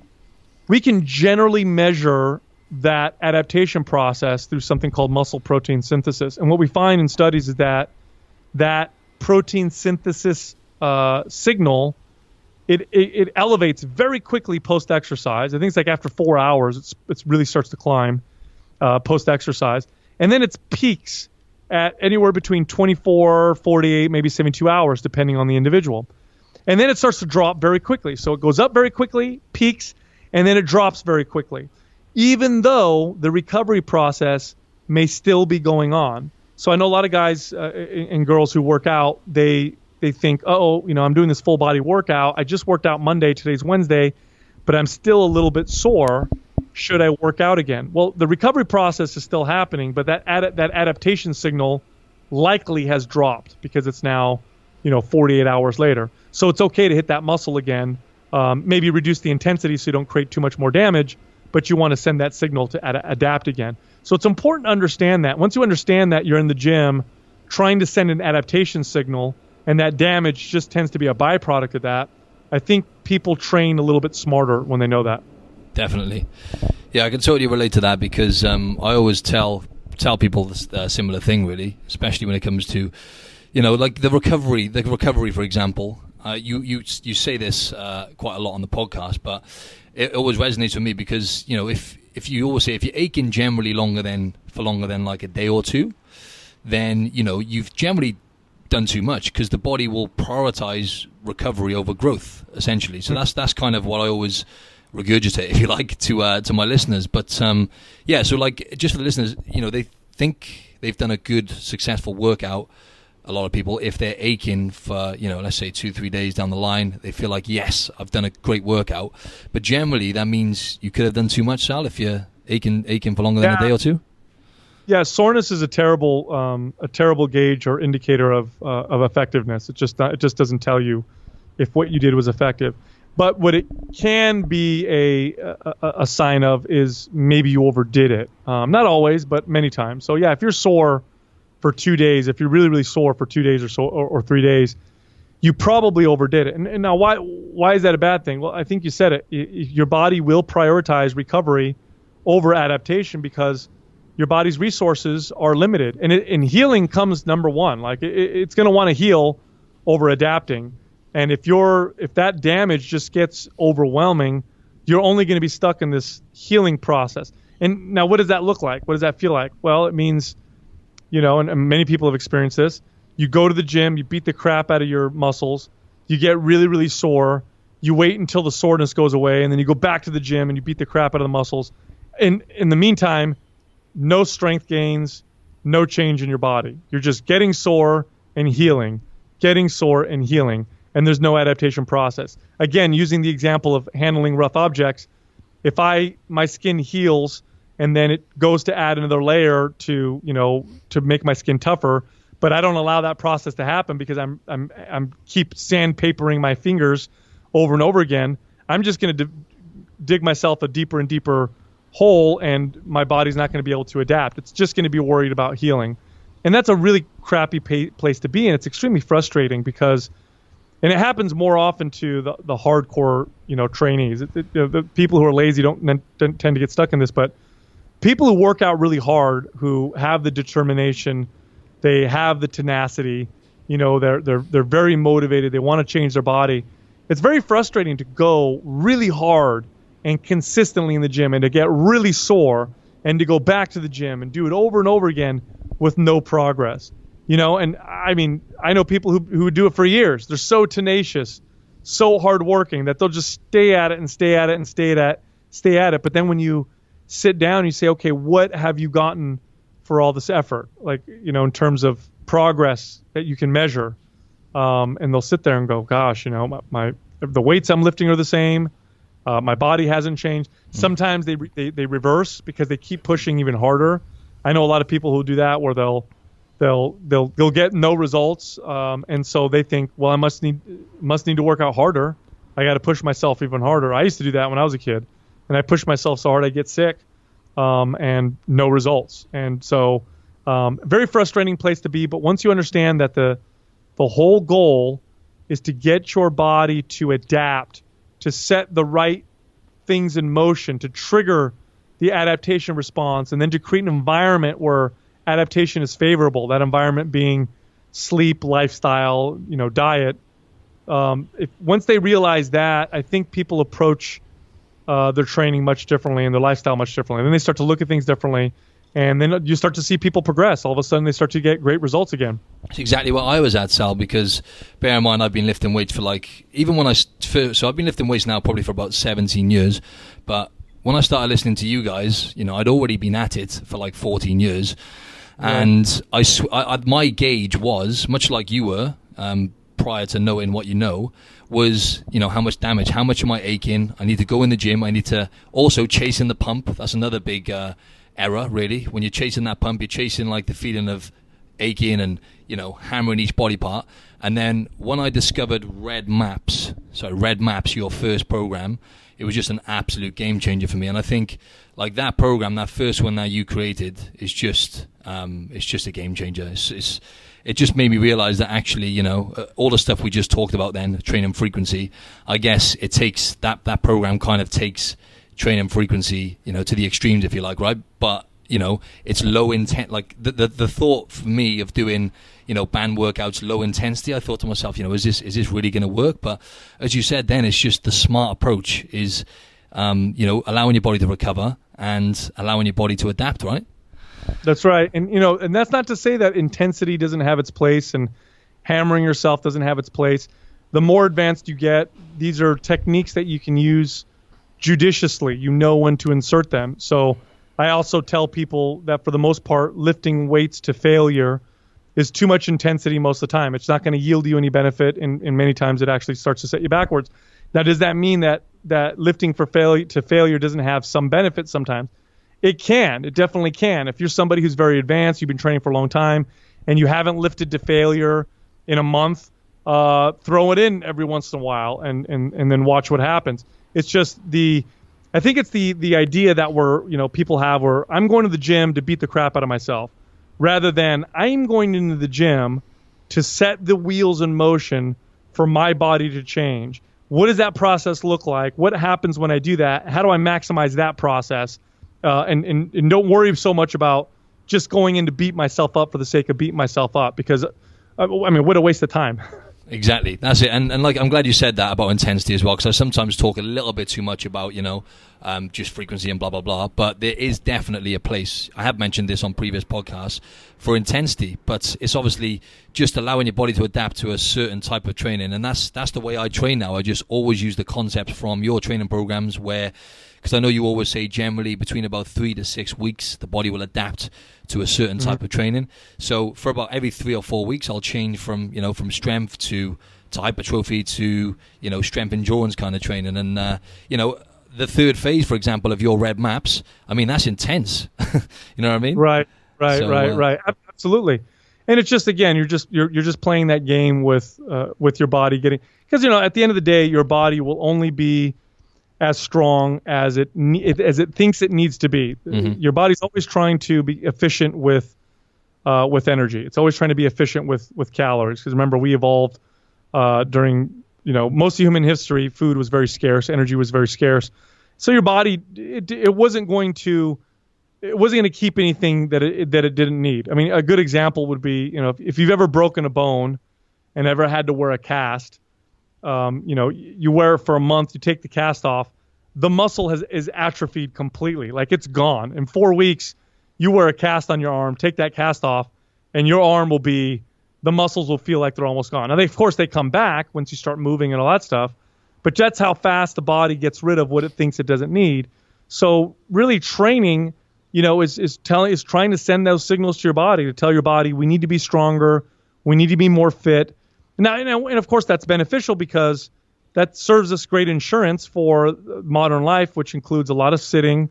generally measure that adaptation process through something called muscle protein synthesis. And what we find in studies is that protein synthesis signal, it elevates very quickly post-exercise. I think it's like after 4 hours, it really starts to climb post-exercise. And then it peaks at anywhere between 24, 48, maybe 72 hours, depending on the individual. And then it starts to drop very quickly. So it goes up very quickly, peaks, and then it drops very quickly, even though the recovery process may still be going on. So I know a lot of guys and girls who work out, they think, I'm doing this full body workout. I just worked out Monday, today's Wednesday, but I'm still a little bit sore. Should I work out again? Well, the recovery process is still happening, but that adaptation signal likely has dropped because it's now 48 hours later. So it's okay to hit that muscle again, maybe reduce the intensity so you don't create too much more damage, but you want to send that signal to adapt again. So it's important to understand that. Once you understand that, you're in the gym trying to send an adaptation signal, and that damage just tends to be a byproduct of that. I think people train a little bit smarter when they know that. Definitely. Yeah, I can totally relate to that because I always tell people a similar thing, really, especially when it comes to, like the recovery, for example. You say this quite a lot on the podcast, but it always resonates with me because, if you always say if you're aching generally for longer than like a day or two, then, you've generally done too much because the body will prioritize recovery over growth, essentially. So that's kind of what I always regurgitate, if you like, to my listeners. But so like just for the listeners, they think they've done a good, successful workout. A lot of people, if they're aching for, let's say 2-3 days down the line, they feel like, yes, I've done a great workout. But generally, that means you could have done too much, Sal, if you're aching for longer than a day or two. Yeah, soreness is a terrible gauge or indicator of effectiveness. It just doesn't tell you if what you did was effective. But what it can be a sign of is maybe you overdid it. Not always, but many times. So yeah, if you're sore for 2 days, if you're really, really sore for 2 days or so, or 3 days, you probably overdid it. And now why is that a bad thing? Well, I think you said it. Your body will prioritize recovery over adaptation because your body's resources are limited. And healing comes number one. Like it's going to want to heal over adapting. And if that damage just gets overwhelming, you're only going to be stuck in this healing process. And now what does that look like? What does that feel like? Well, it means, and many people have experienced this. You go to the gym, you beat the crap out of your muscles, you get really, really sore, you wait until the soreness goes away, and then you go back to the gym and you beat the crap out of the muscles. And in the meantime, no strength gains, no change in your body. You're just getting sore and healing, and there's no adaptation process. Again, using the example of handling rough objects, if my skin heals and then it goes to add another layer to make my skin tougher, but I don't allow that process to happen because I'm keep sandpapering my fingers over and over again, I'm just going to dig myself a deeper and deeper hole, and my body's not going to be able to adapt. It's just going to be worried about healing. And that's a really crappy place to be, and it's extremely frustrating because, and it happens more often to the hardcore, trainees. The people who are lazy don't tend to get stuck in this, but people who work out really hard, who have the determination, they have the tenacity, they're very motivated, they want to change their body. It's very frustrating to go really hard and consistently in the gym and to get really sore and to go back to the gym and do it over and over again with no progress. And I mean, I know people who do it for years. They're so tenacious, so hardworking that they'll just stay at it and stay at it and stay at it. But then when you sit down and you say, okay, what have you gotten for all this effort? Like, in terms of progress that you can measure, and they'll sit there and go, gosh, the weights I'm lifting are the same. My body hasn't changed. Sometimes they reverse because they keep pushing even harder. I know a lot of people who do that where they'll get no results, and so they think, well, I must need to work out harder. I got to push myself even harder. I used to do that when I was a kid, and I pushed myself so hard I get sick, and no results. And so, very frustrating place to be. But once you understand that the whole goal is to get your body to adapt, to set the right things in motion, to trigger the adaptation response, and then to create an environment where adaptation is favorable, that environment being sleep, lifestyle, diet. Once they realize that, I think people approach their training much differently and their lifestyle much differently. And then they start to look at things differently, and then you start to see people progress. All of a sudden, they start to get great results again. That's exactly what I was at, Sal, because bear in mind, I've been lifting weights for so I've been lifting weights now probably for about 17 years, but when I started listening to you guys, I'd already been at it for like 14 years. Yeah. And my gauge was, much like you were, prior to knowing what was, how much damage, how much am I aching? I need to go in the gym. I need to also chasing the pump. That's another big error, really. When you're chasing that pump, you're chasing like the feeling of aching and, hammering each body part. And then when I discovered Red Maps, your first program, it was just an absolute game changer for me. And I think like that program, that first one that you created is just, it's just a game changer. It just made me realize that actually, all the stuff we just talked about then, training frequency, I guess it takes that program kind of takes training frequency, to the extremes, if you like, right? But, it's low intent. Like the thought for me of doing, band workouts, low intensity, I thought to myself, is this really going to work? But as you said then, it's just the smart approach is, allowing your body to recover and allowing your body to adapt, right? That's right. And, and that's not to say that intensity doesn't have its place and hammering yourself doesn't have its place. The more advanced you get, these are techniques that you can use judiciously. You know when to insert them. So I also tell people that for the most part, lifting weights to failure is too much intensity most of the time. It's not going to yield you any benefit, and many times it actually starts to set you backwards. Now, does that mean that lifting to failure doesn't have some benefit sometimes? It can. It definitely can. If you're somebody who's very advanced, you've been training for a long time, and you haven't lifted to failure in a month, throw it in every once in a while and then watch what happens. It's just I think it's the idea that people have where I'm going to the gym to beat the crap out of myself, rather than I'm going into the gym to set the wheels in motion for my body to change. What does that process look like? What happens when I do that? How do I maximize that process? And don't worry so much about just going in to beat myself up for the sake of beating myself up, because, what a waste of time. Exactly, that's it. And like, I'm glad you said that about intensity as well, because I sometimes talk a little bit too much about, just frequency and blah, blah, blah. But there is definitely a place, I have mentioned this on previous podcasts, for intensity. But it's obviously just allowing your body to adapt to a certain type of training. And that's the way I train now. I just always use the concepts from your training programs where, because I know you always say generally between about 3 to 6 weeks, the body will adapt to a certain type of training. So for about every 3 or 4 weeks, I'll change from strength to hypertrophy to, strength endurance kind of training. And, the third phase, for example, of your Red Maps, that's intense. You know what I mean? Right. Absolutely. And it's just, again, you're just playing that game with your body because, at the end of the day, your body will only be as strong as it thinks it needs to be. Mm-hmm. Your body's always trying to be efficient with energy. It's always trying to be efficient with calories. Because remember, we evolved during most of human history. Food was very scarce. Energy was very scarce. So your body it wasn't going to keep anything that it didn't need. A good example would be if you've ever broken a bone and ever had to wear a cast. You wear it for a month, you take the cast off, the muscle is atrophied completely. Like it's gone. In 4 weeks, you wear a cast on your arm, take that cast off, and your arm the muscles will feel like they're almost gone. Now, of course, they come back once you start moving and all that stuff, but that's how fast the body gets rid of what it thinks it doesn't need. So really training, is trying to send those signals to your body to tell your body, we need to be stronger, we need to be more fit. Now, and of course, that's beneficial because that serves us great insurance for modern life, which includes a lot of sitting,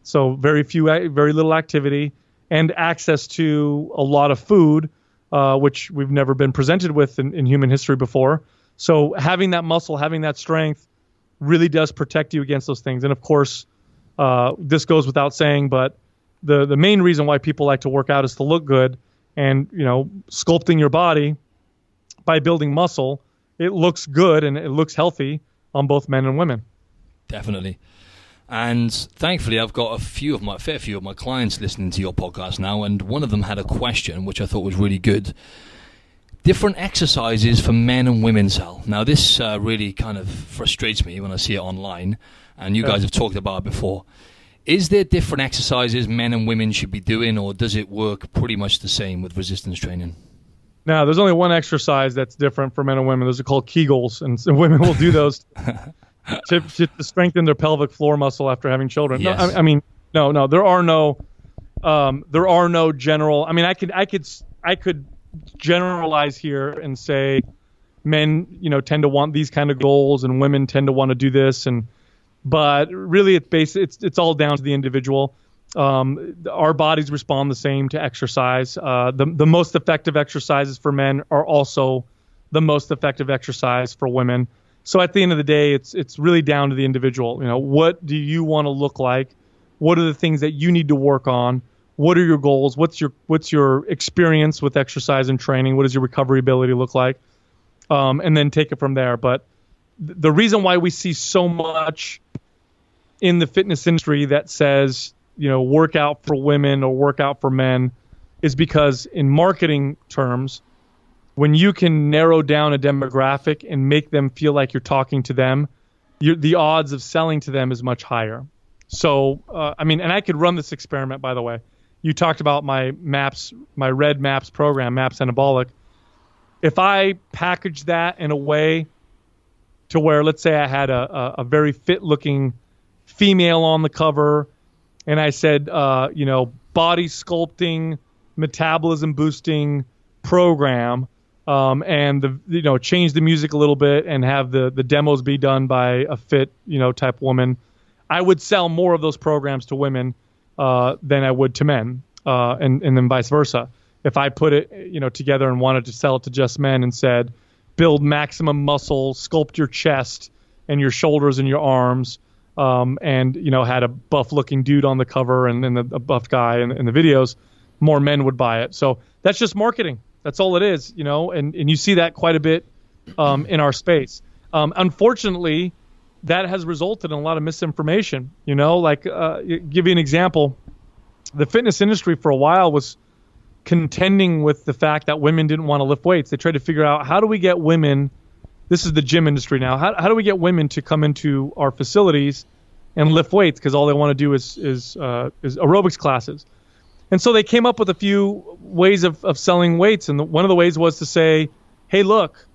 so very little activity, and access to a lot of food, which we've never been presented with in human history before. So having that muscle, having that strength, really does protect you against those things. And of course, this goes without saying, but the main reason why people like to work out is to look good, and sculpting your body by building muscle. It looks good and it looks healthy on both men and women. Definitely. And thankfully, I've got a fair few of my clients listening to your podcast now, and one of them had a question which I thought was really good. Different exercises for men and women, Sal. Now, this really kind of frustrates me when I see it online, and you guys have talked about it before. Is there different exercises men and women should be doing, or does it work pretty much the same with resistance training? Now, there's only one exercise that's different for men and women. Those are called Kegels, and women will do those to strengthen their pelvic floor muscle after having children. Yes. No, there are no general. I mean, I could generalize here and say men, tend to want these kind of goals, and women tend to want to do this, but really it's all down to the individual. Our bodies respond the same to exercise. The most effective exercises for men are also the most effective exercise for women. So at the end of the day, it's really down to the individual. What do you want to look like? What are the things that you need to work on? What are your goals? What's your experience with exercise and training? What does your recovery ability look like? And then take it from there. But the reason why we see so much in the fitness industry that says, workout for women or workout for men, is because in marketing terms, when you can narrow down a demographic and make them feel like you're talking to them, the odds of selling to them is much higher. So, and I could run this experiment, by the way. You talked about my Red MAPS program, MAPS Anabolic. If I package that in a way to where, let's say I had a very fit-looking female on the cover, and I said, body sculpting, metabolism boosting program, and change the music a little bit and have the demos be done by a fit, type woman, I would sell more of those programs to women than I would to men, and then vice versa. If I put it, together and wanted to sell it to just men and said, build maximum muscle, sculpt your chest and your shoulders and your arms, and had a buff-looking dude on the cover and then a buff guy in the videos, more men would buy it. So that's just marketing. That's all it is, and you see that quite a bit in our space. Unfortunately, that has resulted in a lot of misinformation. Give you an example. The fitness industry for a while was contending with the fact that women didn't want to lift weights. They tried to figure out, how do we get women, this is the gym industry now, how do we get women to come into our facilities and lift weights, because all they want to do is aerobics classes. And so they came up with a few ways of selling weights, and one of the ways was to say, hey, look,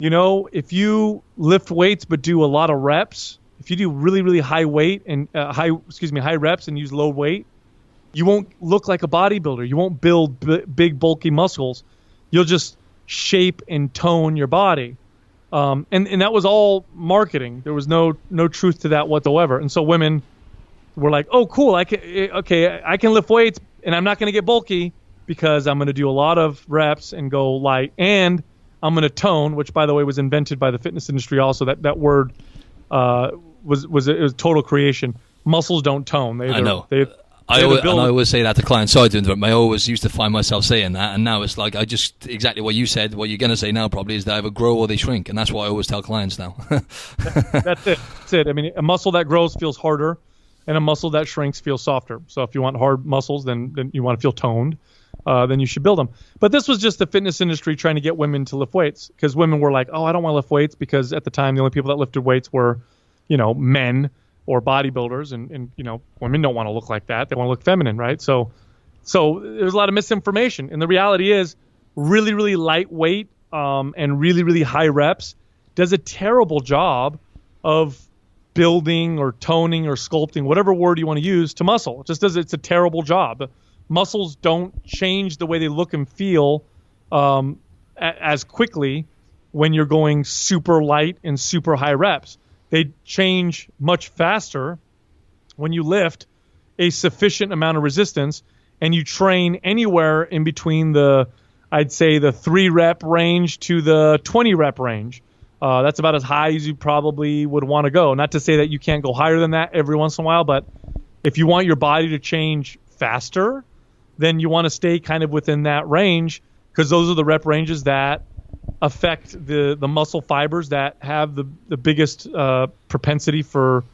if you lift weights but do a lot of reps, if you do really, really high weight and high reps and use low weight, you won't look like a bodybuilder. You won't build big, bulky muscles. You'll just shape and tone your body. And that was all marketing. There was no truth to that whatsoever. And so women were like, oh, cool. I can lift weights and I'm not going to get bulky because I'm going to do a lot of reps and go light, and I'm going to tone, which, by the way, was invented by the fitness industry also. That word was total creation. Muscles don't tone. I know. I always say that to clients. Sorry to interrupt. I always used to find myself saying that, and now it's like exactly what you said. What you're going to say now probably is they either grow or they shrink, and that's what I always tell clients now. That's it. That's it. I mean, a muscle that grows feels harder, and a muscle that shrinks feels softer. So if you want hard muscles, then you want to feel toned, then you should build them. But this was just the fitness industry trying to get women to lift weights, because women were like, oh, I don't want to lift weights, because at the time the only people that lifted weights were, men or bodybuilders, and women don't want to look like that. They want to look feminine, right? So there's a lot of misinformation. And the reality is, really, really lightweight and really, really high reps does a terrible job of building or toning or sculpting, whatever word you want to use, to muscle. It just does. It's a terrible job. Muscles don't change the way they look and feel as quickly when you're going super light and super high reps. They change much faster when you lift a sufficient amount of resistance and you train anywhere in between I'd say the 3 rep range to the 20 rep range. That's about as high as you probably would want to go. Not to say that you can't go higher than that every once in a while, but if you want your body to change faster, then you want to stay kind of within that range, because those are the rep ranges that affect the muscle fibers that have the biggest propensity for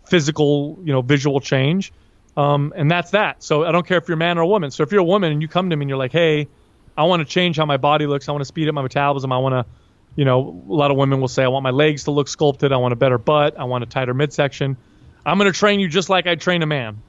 physical, visual change. And that's that. So I don't care if you're a man or a woman. So if you're a woman and you come to me and you're like, hey, I want to change how my body looks. I want to speed up my metabolism. I want to, a lot of women will say, I want my legs to look sculpted. I want a better butt. I want a tighter midsection. I'm going to train you just like I'd train a man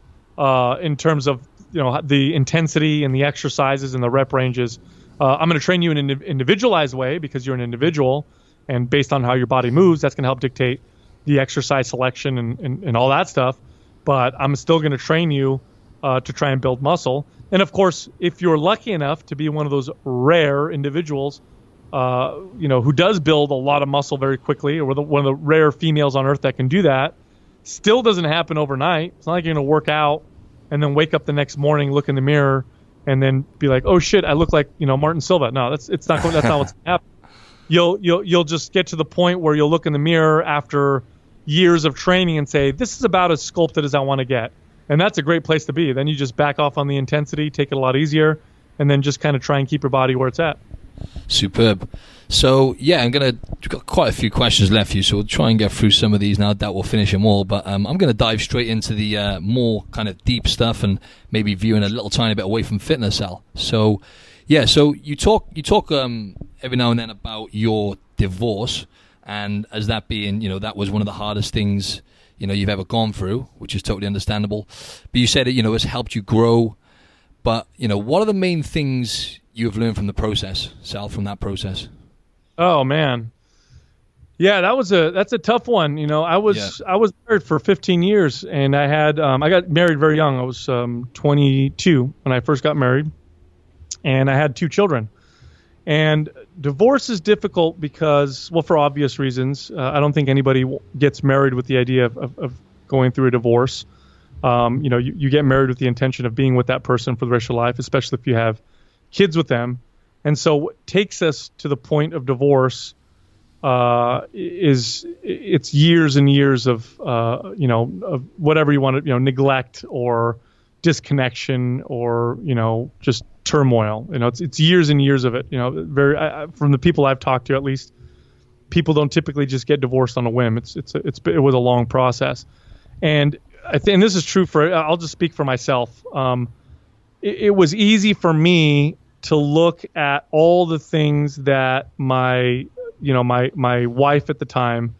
in terms of, the intensity and the exercises and the rep ranges. I'm going to train you in an individualized way because you're an individual, and based on how your body moves, that's going to help dictate the exercise selection and all that stuff. But I'm still going to train you to try and build muscle. And of course, if you're lucky enough to be one of those rare individuals, who does build a lot of muscle very quickly, or one of the rare females on earth that can do that, still doesn't happen overnight. It's not like you're going to work out and then wake up the next morning, look in the mirror, and then be like, oh shit, I look like, Martin Silva. No, that's not what's going to happen. You'll just get to the point where you'll look in the mirror after years of training and say, this is about as sculpted as I want to get. And that's a great place to be. Then you just back off on the intensity, take it a lot easier, and then just kind of try and keep your body where it's at. Superb. So, we've got quite a few questions left for you, so we'll try and get through some of these now. That we'll finish them all, but I'm going to dive straight into the more kind of deep stuff and maybe viewing a little tiny bit away from fitness, Sal. So, so you talk every now and then about your divorce, and as that being, that was one of the hardest things, you've ever gone through, which is totally understandable. But you said it, it's helped you grow. But, what are the main things you've learned from the process, Sal, from that process? Oh man. Yeah, that's a tough one. I was married for 15 years, and I got married very young. I was 22 when I first got married, and I had 2 children. And divorce is difficult because, well, for obvious reasons. I don't think anybody gets married with the idea of going through a divorce. You get married with the intention of being with that person for the rest of your life, especially if you have kids with them. And so what takes us to the point of divorce it's years and years of of whatever you want to, neglect or disconnection or, just turmoil. It's years and years of it. From the people I've talked to, at least, people don't typically just get divorced on a whim. It was a long process. And I think, and this is true I'll just speak for myself. It was easy for me to look at all the things that my wife at the time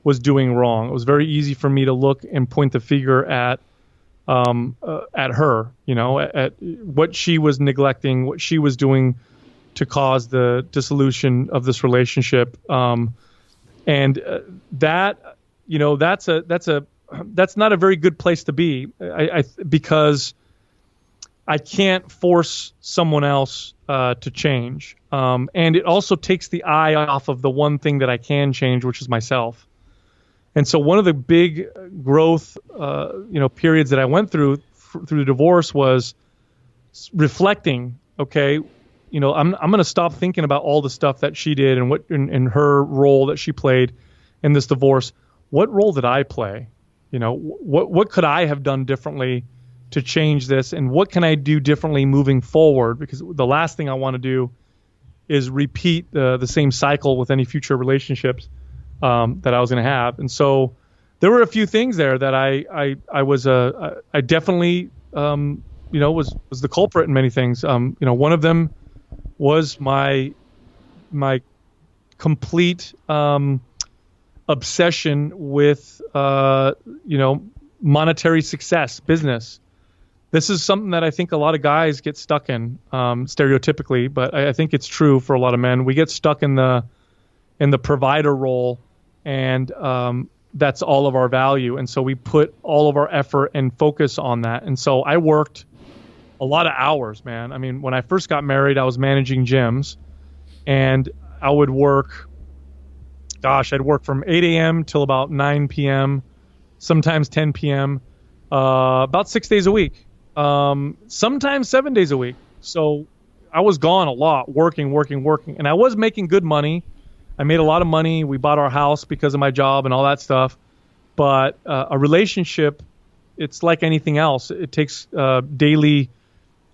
was doing wrong. It was very easy for me to look and point the finger at her, at what she was neglecting, what she was doing to cause the dissolution of this relationship. That's not a very good place to be. Because I can't force someone else to change. And it also takes the eye off of the one thing that I can change, which is myself. And so one of the big growth, periods that I went through the divorce was reflecting. Okay, I'm going to stop thinking about all the stuff that she did and what in her role that she played in this divorce. What role did I play? What could I have done differently to change this, and what can I do differently moving forward? Because the last thing I want to do is repeat the same cycle with any future relationships that I was going to have. And so there were a few things there that I definitely was the culprit in many things. One of them was my complete obsession with monetary success, business. This is something that I think a lot of guys get stuck in, stereotypically, but I think it's true for a lot of men. We get stuck in the provider role, and that's all of our value. And so we put all of our effort and focus on that. And so I worked a lot of hours, man. I mean, when I first got married, I was managing gyms, and I would work I'd work from 8 a.m. till about 9 p.m., sometimes 10 p.m., about 6 days a week, sometimes 7 days a week. So I was gone a lot, working. And I was making good money. I made a lot of money. We bought our house because of my job and all that stuff. But a relationship, it's like anything else. It takes daily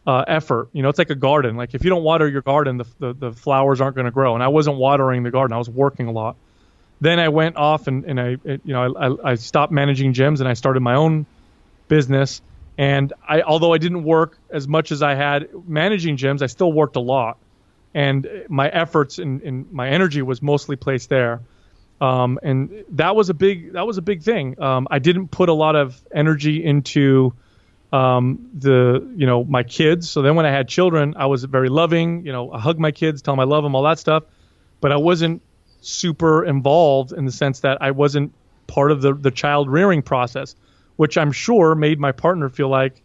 effort. It's like a garden. Like if you don't water your garden, the flowers aren't going to grow. And I wasn't watering the garden. I was working a lot. Then I went off and I stopped managing gyms and I started my own business. And although I didn't work as much as I had managing gyms, I still worked a lot. And my efforts and my energy was mostly placed there. And that was a big thing. I didn't put a lot of energy into my kids. So then when I had children, I was very loving. I hug my kids, tell them I love them, all that stuff. But I wasn't super involved in the sense that I wasn't part of the child rearing process, which I'm sure made my partner feel like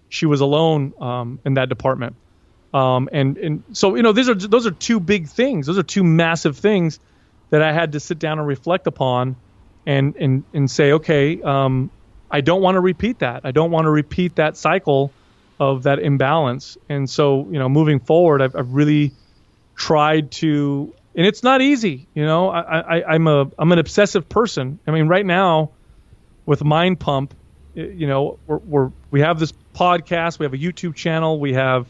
she was alone in that department. And so those are two big things. Those are two massive things that I had to sit down and reflect upon, and say, okay, I don't want to repeat that. I don't want to repeat that cycle of that imbalance. And so moving forward, I've really tried to. And it's not easy, I'm an obsessive person. I mean, right now with Mind Pump, we have this podcast, we have a YouTube channel, we have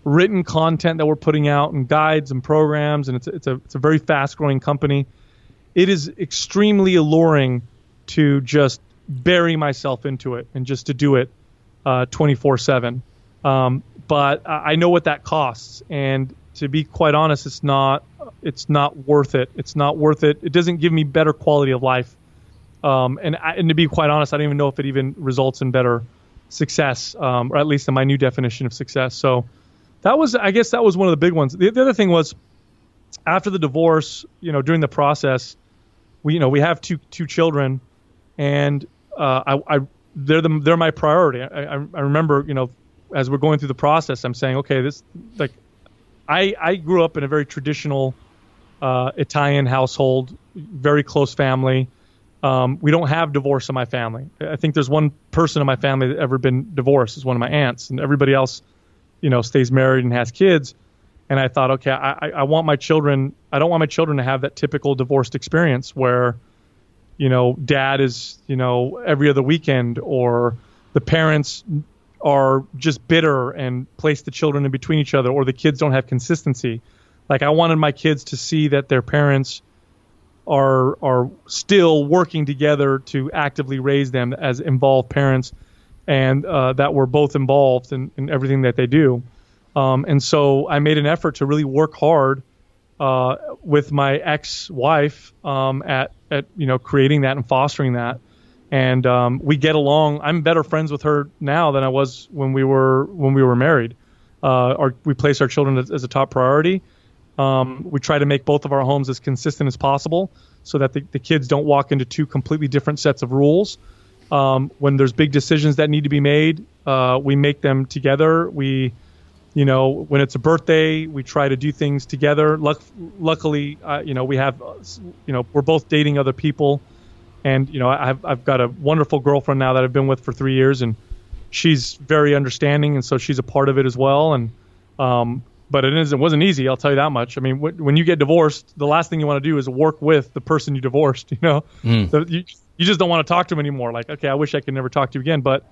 written content that we're putting out and guides and programs, and it's a very fast growing company. It is extremely alluring to just bury myself into it and just to do it 24/7. But I know what that costs, and to be quite honest, it's not worth it. It's not worth it. It doesn't give me better quality of life. And to be quite honest, I don't even know if it even results in better success, or at least in my new definition of success. So I guess that was one of the big ones. The other thing was, after the divorce, during the process, we have two children, and they're my priority. I remember, as we're going through the process, I'm saying, okay, I grew up in a very traditional Italian household, very close family. We don't have divorce in my family. I think there's one person in my family that ever been divorced. It's one of my aunts, and everybody else, stays married and has kids. And I thought, okay, I want my children. I don't want my children to have that typical divorced experience where, dad is, every other weekend, or the parents are just bitter and place the children in between each other, or the kids don't have consistency. Like, I wanted my kids to see that their parents are still working together to actively raise them as involved parents, and that we're both involved in everything that they do. And so I made an effort to really work hard with my ex-wife at creating that and fostering that. And we get along. I'm better friends with her now than I was when we were married. We place our children as a top priority. We try to make both of our homes as consistent as possible so that the kids don't walk into two completely different sets of rules. When there's big decisions that need to be made, we make them together. When it's a birthday, we try to do things together. Luckily, we have, we're both dating other people. And, I've got a wonderful girlfriend now that I've been with for 3 years, and she's very understanding. And so she's a part of it as well. And, but it wasn't easy. I'll tell you that much. I mean, when you get divorced, the last thing you want to do is work with the person you divorced, So you just don't want to talk to them anymore. Like, okay, I wish I could never talk to you again. But,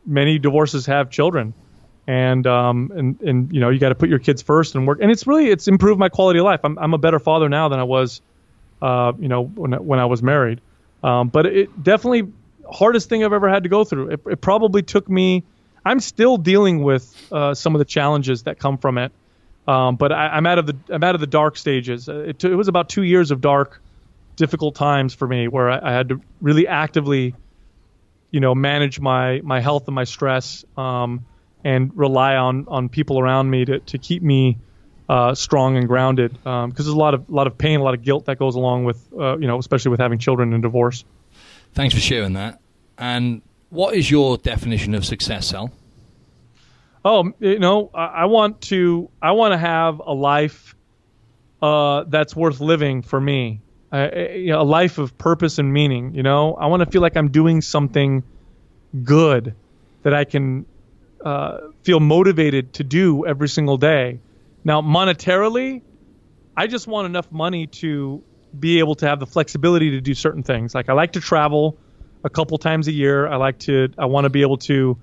many divorces have children, and you got to put your kids first and work. And it's improved my quality of life. I'm a better father now than I was, when I was married. But it definitely hardest thing I've ever had to go through. It probably took me. I'm still dealing with some of the challenges that come from it. But I'm out of the dark stages. It was about 2 years of dark, difficult times for me where I had to really actively, manage my health and my stress, and rely on people around me to keep me strong and grounded, because there's a lot of pain, a lot of guilt that goes along with, especially with having children and divorce. Thanks for sharing that. And what is your definition of success, Sal? Oh, I want to have a life that's worth living for me. a life of purpose and meaning. I want to feel like I'm doing something good that I can feel motivated to do every single day. Now, monetarily, I just want enough money to be able to have the flexibility to do certain things. Like I like to travel a couple times a year. I want to be able to,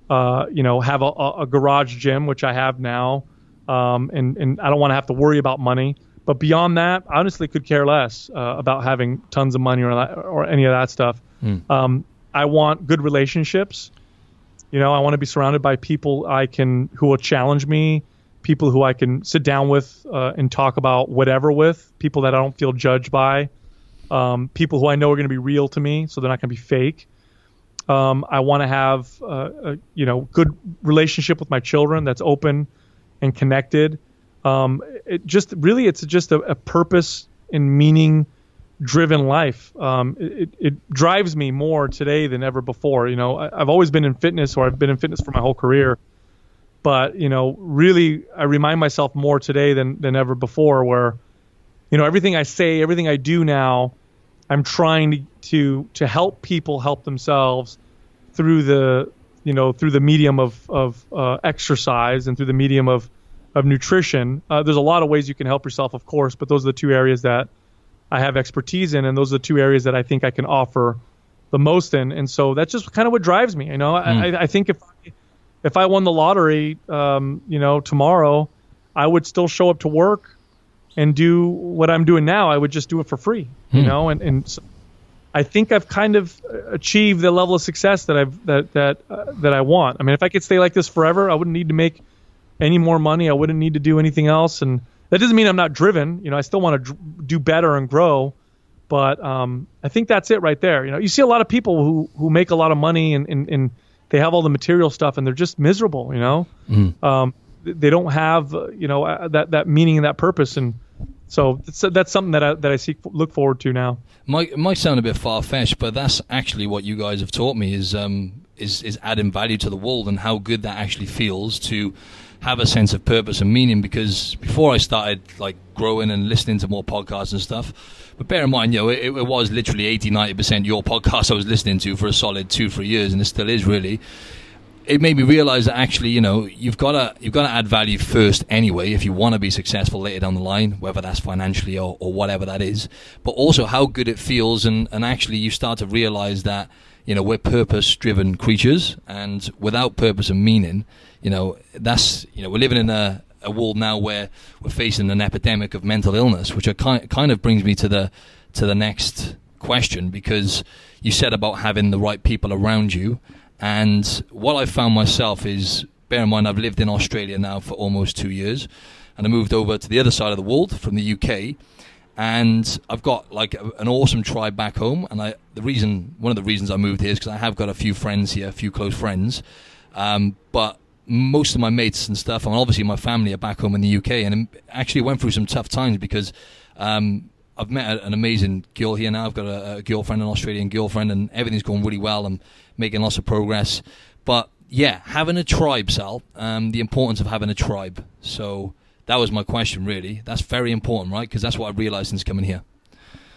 have a garage gym, which I have now. And I don't want to have to worry about money. But beyond that, I honestly could care less about having tons of money or any of that stuff. I want good relationships. I want to be surrounded by people who will challenge me, people who I can sit down with and talk about whatever with, people that I don't feel judged by, people who I know are going to be real to me, so they're not going to be fake. I want to have good relationship with my children that's open and connected. It's just a purpose and meaning driven life. It drives me more today than ever before. I've always been in fitness, or I've been in fitness for my whole career. But, really, I remind myself more today than ever before, where, everything I say, everything I do now, I'm trying to help people help themselves through the medium of exercise and through the medium of nutrition. There's a lot of ways you can help yourself, of course, but those are the two areas that I have expertise in, and those are the two areas that I think I can offer the most in. And so that's just kind of what drives me. I think if I won the lottery, tomorrow, I would still show up to work and do what I'm doing now. I would just do it for free, and so I think I've kind of achieved the level of success that I want. I mean, if I could stay like this forever, I wouldn't need to make any more money. I wouldn't need to do anything else. And that doesn't mean I'm not driven. I still want to do better and grow. But I think that's it right there. You see a lot of people who make a lot of money and they have all the material stuff and they're just miserable. They don't have that meaning and that purpose. And so that's something that I look forward to now. It might sound a bit far-fetched, but that's actually what you guys have taught me is adding value to the world, and how good that actually feels to have a sense of purpose and meaning. Because before I started growing and listening to more podcasts and stuff, but bear in mind, it was literally 80-90% your podcast I was listening to for a solid 2-3 years, and it still is really. It made me realize that actually, you've got to add value first anyway if you want to be successful later down the line, whether that's financially or whatever that is. But also how good it feels, and actually you start to realize that we're purpose-driven creatures, and without purpose and meaning, that's we're living in a world now where we're facing an epidemic of mental illness, which kind of brings me to the next question, because you said about having the right people around you. And what I found myself is, bear in mind, I've lived in Australia now for almost 2 years, and I moved over to the other side of the world from the UK, and I've got an awesome tribe back home. And one of the reasons I moved here is because I have got a few friends here, a few close friends, but most of my mates and stuff, and obviously my family, are back home in the UK, and actually went through some tough times because I've met an amazing girl here now. I've got a girlfriend, an Australian girlfriend, and everything's going really well. I'm making lots of progress. But yeah, having a tribe, Sal, the importance of having a tribe. So that was my question, really. That's very important, right? Because that's what I've realized since coming here.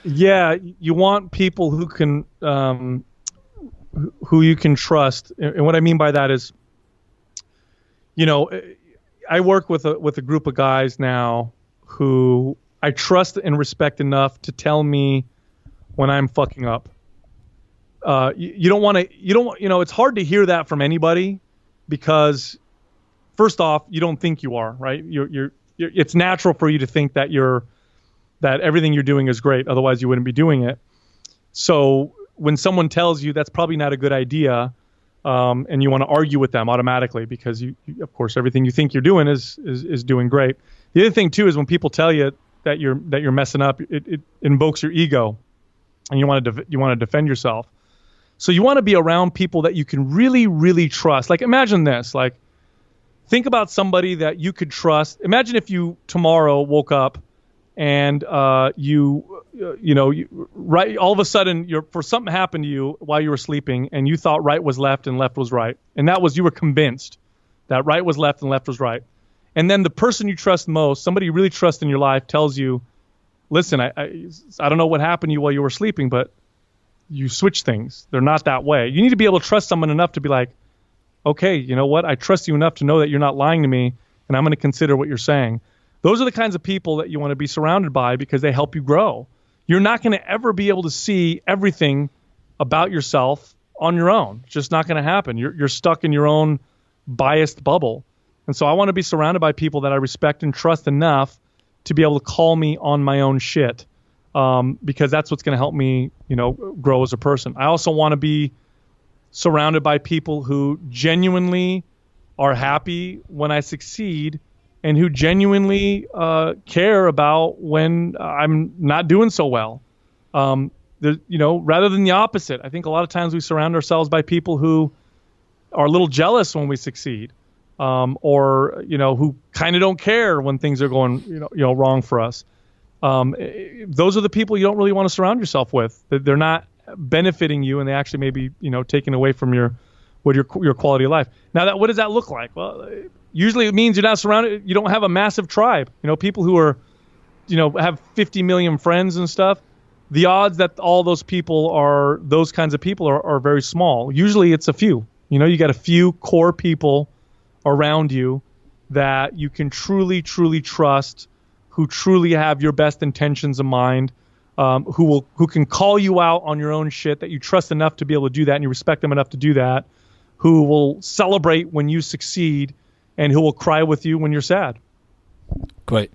Yeah, you want people who can, who you can trust. And what I mean by that is, I work with a group of guys now who I trust and respect enough to tell me when I'm fucking up. It's hard to hear that from anybody, because first off, you don't think you are, right? It's natural for you to think that everything you're doing is great. Otherwise you wouldn't be doing it. So when someone tells you that's probably not a good idea, and you want to argue with them automatically, because you of course, everything you think you're doing is doing great. The other thing too is when people tell you that you're messing up, it invokes your ego, and you want to defend yourself. So you want to be around people that you can really, really trust. Imagine this. Think about somebody that you could trust. Imagine if you tomorrow woke up and all of a sudden something happened to you while you were sleeping, and you thought right was left and left was right, and you were convinced that right was left and left was right. And then the person you trust most, somebody you really trust in your life, tells you, listen, I don't know what happened to you while you were sleeping, but you switch things. They're not that way. You need to be able to trust someone enough to be like, okay, you know what? I trust you enough to know that you're not lying to me, and I'm going to consider what you're saying. Those are the kinds of people that you want to be surrounded by because they help you grow. You're not going to ever be able to see everything about yourself on your own. It's just not going to happen. You're stuck in your own biased bubble. And so I want to be surrounded by people that I respect and trust enough to be able to call me on my own shit, because that's what's going to help me, grow as a person. I also want to be surrounded by people who genuinely are happy when I succeed and who genuinely care about when I'm not doing so well. Rather than the opposite. I think a lot of times we surround ourselves by people who are a little jealous when we succeed, or who kind of don't care when things are going wrong for us. Those are the people you don't really want to surround yourself with. They're not benefiting you, and they actually may be taking away from your quality of life. Now, what does that look like? Well, usually it means you're not surrounded. You don't have a massive tribe. People who are have 50 million friends and stuff. The odds that all those people are those kinds of people are very small. Usually it's a few. You got a few core people around you that you can truly, truly trust, who truly have your best intentions in mind, who can call you out on your own shit, that you trust enough to be able to do that, and you respect them enough to do that, who will celebrate when you succeed, and who will cry with you when you're sad. Great.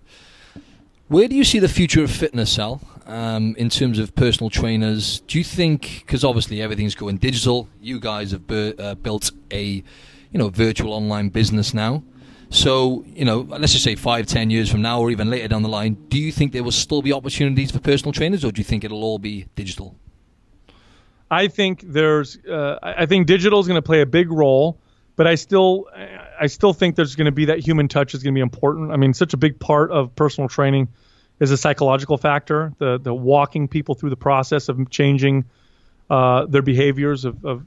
Where do you see the future of fitness, Sal, in terms of personal trainers? Do you think, because obviously everything's going digital, you guys have built a virtual online business now. So, let's just say 5-10 years from now or even later down the line, do you think there will still be opportunities for personal trainers, or do you think it'll all be digital? I think I think digital is going to play a big role, but I still think there's going to be that human touch is going to be important. I mean, such a big part of personal training is a psychological factor, the walking people through the process of changing their behaviors, of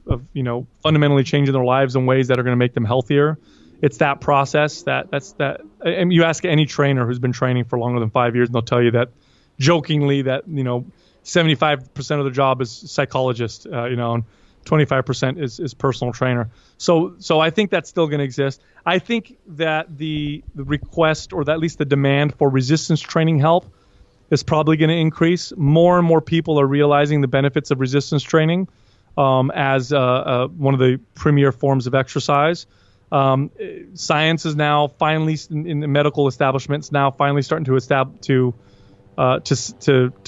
fundamentally changing their lives in ways that are going to make them healthier. It's that process that's that. And you ask any trainer who's been training for longer than 5 years, and they'll tell you that jokingly that 75% of the job is psychologist, and 25% is personal trainer. So I think that's still going to exist. I think that the request, or at least the demand for resistance training help, is probably going to increase. More and more people are realizing the benefits of resistance training as one of the premier forms of exercise. Science is now finally, in the medical establishments, now finally starting to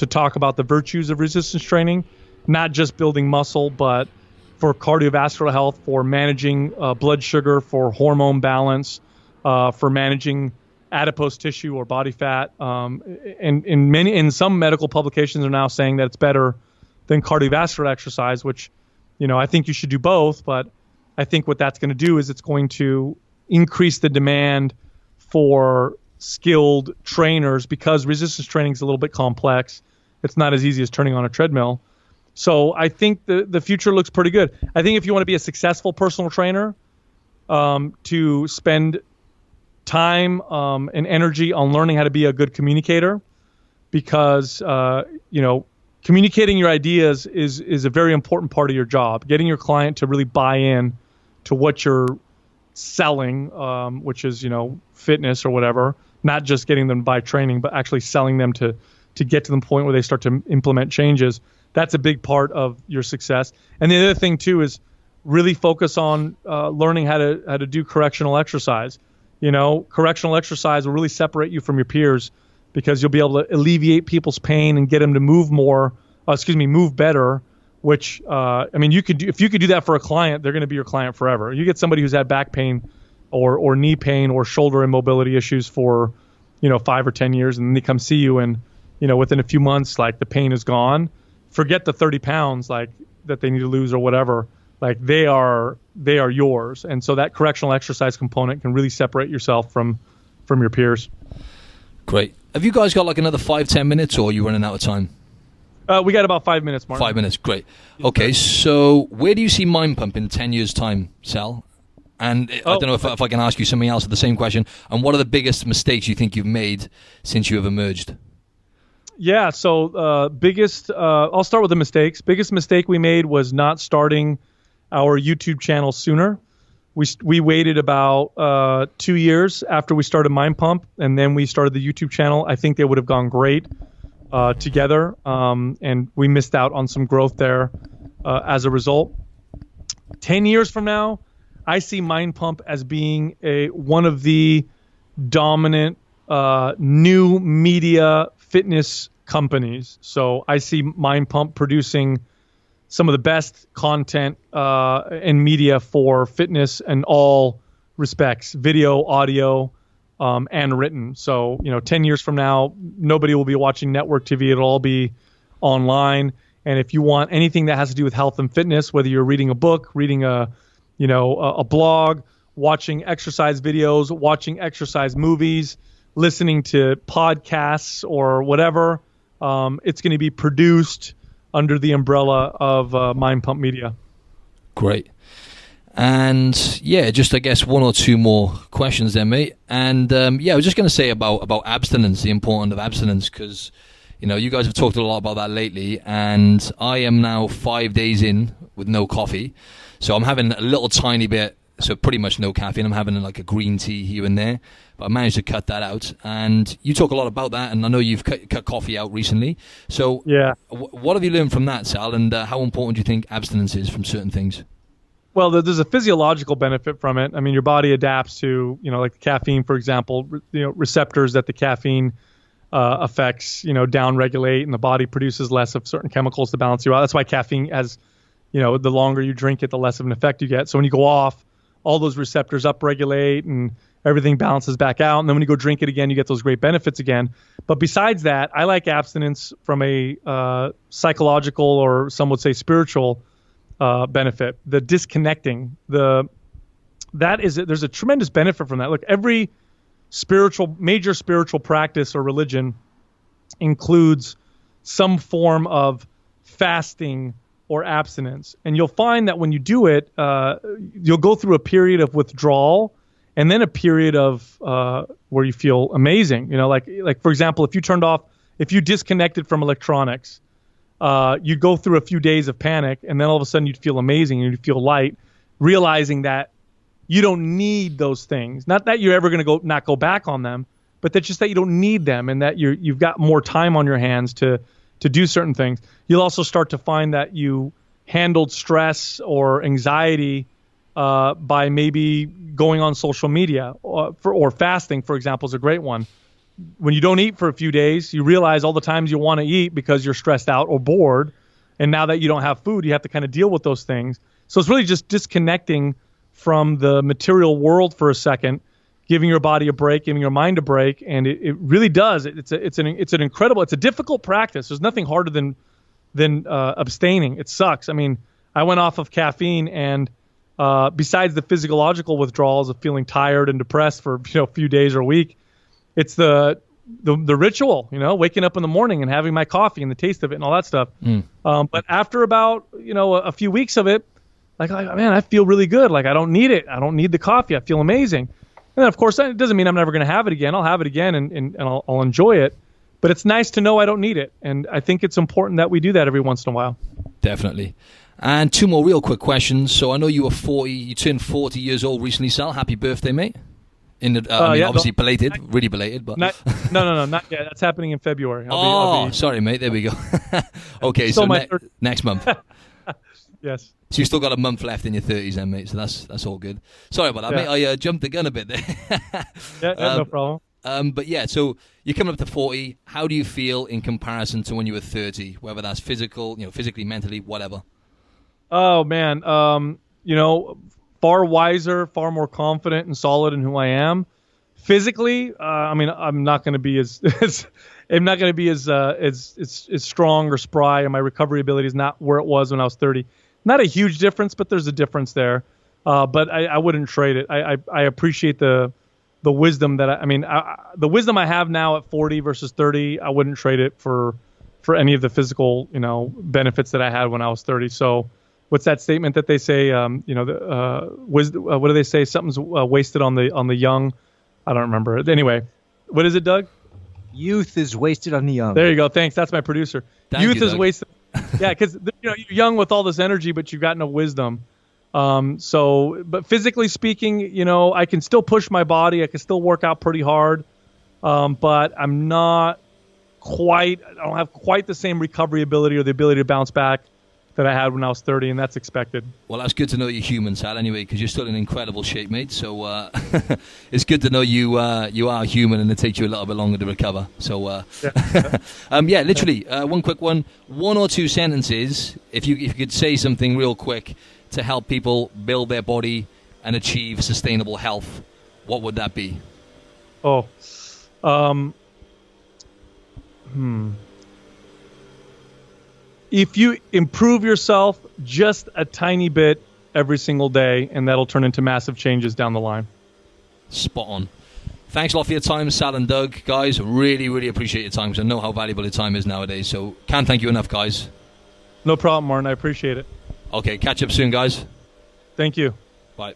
talk about the virtues of resistance training, not just building muscle, but for cardiovascular health, for managing blood sugar, for hormone balance, for managing adipose tissue or body fat. And in some medical publications are now saying that it's better than cardiovascular exercise, which, I think you should do both. But I think what that's going to do is it's going to increase the demand for skilled trainers, because resistance training is a little bit complex. It's not as easy as turning on a treadmill. So I think the future looks pretty good. I think if you want to be a successful personal trainer, to spend time and energy on learning how to be a good communicator, because communicating your ideas is a very important part of your job. Getting your client to really buy in to what you're selling, which is fitness or whatever, not just getting them to buy training, but actually selling them to get to the point where they start to implement changes. That's a big part of your success. And the other thing too is really focus on learning how to do correctional exercise. Correctional exercise will really separate you from your peers, because you'll be able to alleviate people's pain and get them to move better. Which if you could do that for a client, they're going to be your client forever. You get somebody who's had back pain or knee pain or shoulder immobility issues for 5 or 10 years, and then they come see you, and within a few months, like, the pain is gone. Forget the 30 pounds like that they need to lose or whatever. Like, they are yours. And so that correctional exercise component can really separate yourself from your peers. Great. Have you guys got like another 5-10 minutes, or are you running out of time? We got about 5 minutes, Martin. 5 minutes, great. Okay, so where do you see Mind Pump in 10 years' time, Sal? And I don't know if I can ask you something else, the same question. And what are the biggest mistakes you think you've made since you have emerged? Yeah. So biggest. I'll start with the mistakes. Biggest mistake we made was not starting our YouTube channel sooner. We waited about 2 years after we started Mind Pump, and then we started the YouTube channel. I think they would have gone great together, and we missed out on some growth there as a result. 10 years from now, I see Mind Pump as being one of the dominant new media fitness companies. So I see Mind Pump producing some of the best content and media for fitness in all respects, video, audio, and written. So, 10 years from now, nobody will be watching network TV. It'll all be online. And if you want anything that has to do with health and fitness, whether you're reading a book, reading a blog, watching exercise videos, watching exercise movies, listening to podcasts or whatever, it's going to be produced under the umbrella of Mind Pump Media. Great. And yeah, just I guess one or two more questions there, mate. And I was just going to say about abstinence, the importance of abstinence, because you guys have talked a lot about that lately, and I am now 5 days in with no coffee, so I'm having a little tiny bit, so pretty much no caffeine. I'm having like a green tea here and there, but I managed to cut that out. And you talk a lot about that, and I know you've cut coffee out recently. So yeah, what have you learned from that, Sal? And how important do you think abstinence is from certain things? Well, there's a physiological benefit from it. I mean, your body adapts to, like the caffeine, for example, receptors that the caffeine affects, down-regulate, and the body produces less of certain chemicals to balance you out. That's why caffeine has, the longer you drink it, the less of an effect you get. So when you go off, all those receptors upregulate and everything balances back out. And then when you go drink it again, you get those great benefits again. But besides that, I like abstinence from a psychological, or some would say spiritual benefit. The disconnecting, there's a tremendous benefit from that. Look, every major spiritual practice or religion includes some form of fasting or abstinence. And you'll find that when you do it, you'll go through a period of withdrawal and then a period of where you feel amazing. Like for example, if you disconnected from electronics, you'd go through a few days of panic, and then all of a sudden you'd feel amazing and you'd feel light, realizing that you don't need those things. Not that you're ever going to not go back on them, but that's just that you don't need them, and that you've got more time on your hands to do certain things. You'll also start to find that you handled stress or anxiety by maybe going on social media, or fasting, for example, is a great one. When you don't eat for a few days, you realize all the times you want to eat because you're stressed out or bored. And now that you don't have food, you have to kind of deal with those things. So it's really just disconnecting from the material world for a second, giving your body a break, giving your mind a break. And it really does. It's a difficult practice. There's nothing harder than abstaining. It sucks. I mean, I went off of caffeine, and besides the physiological withdrawals of feeling tired and depressed for a few days or a week, it's the ritual, waking up in the morning and having my coffee and the taste of it and all that stuff. But after about, a few weeks of it, like, man, I feel really good. Like, I don't need it. I don't need the coffee. I feel amazing. And then, of course, it doesn't mean I'm never going to have it again. I'll have it again and I'll enjoy it. But it's nice to know I don't need it. And I think it's important that we do that every once in a while. Definitely. And two more real quick questions. So I know you turned 40 years old recently, Sal. Happy birthday, mate. Obviously belated, really belated, but no, not yet. That's happening in February. Sorry, mate. There we go. Okay, so next month. Yes. So you still got a month left in your 30s, then, mate. So that's all good. Sorry about that, mate. I jumped the gun a bit there. No problem. But yeah, so you're coming up to 40. How do you feel in comparison to when you were 30? Whether that's physically, mentally, whatever. Oh man, far wiser, far more confident and solid in who I am. Physically, I'm not going to be as strong or spry, and my recovery ability is not where it was when I was 30. Not a huge difference, but there's a difference there. But I wouldn't trade it. I appreciate the wisdom the wisdom I have now at 40 versus 30. I wouldn't trade it for any of the physical, benefits that I had when I was 30. So. What's that statement that they say? What do they say? Something's wasted on the young. I don't remember. Anyway, what is it, Doug? Youth is wasted on the young. There you go. Thanks. That's my producer. Thank Youth you, is Doug. wasted. Yeah, because you're young with all this energy, but you've got no wisdom. But physically speaking, I can still push my body. I can still work out pretty hard, but I'm not I don't have quite the same recovery ability or the ability to bounce back that I had when I was 30, and that's expected. Well, that's good to know you're human, Sal, anyway, because you're still in incredible shape, mate. So it's good to know you are human, and it takes you a little bit longer to recover. So, literally, one quick one or two sentences, if you could say something real quick to help people build their body and achieve sustainable health, what would that be? If you improve yourself just a tiny bit every single day, and that'll turn into massive changes down the line. Spot on. Thanks a lot for your time, Sal and Doug. Guys, really, really appreciate your time, because I know how valuable your time is nowadays. So can't thank you enough, guys. No problem, Martin. I appreciate it. Okay, catch up soon, guys. Thank you. Bye.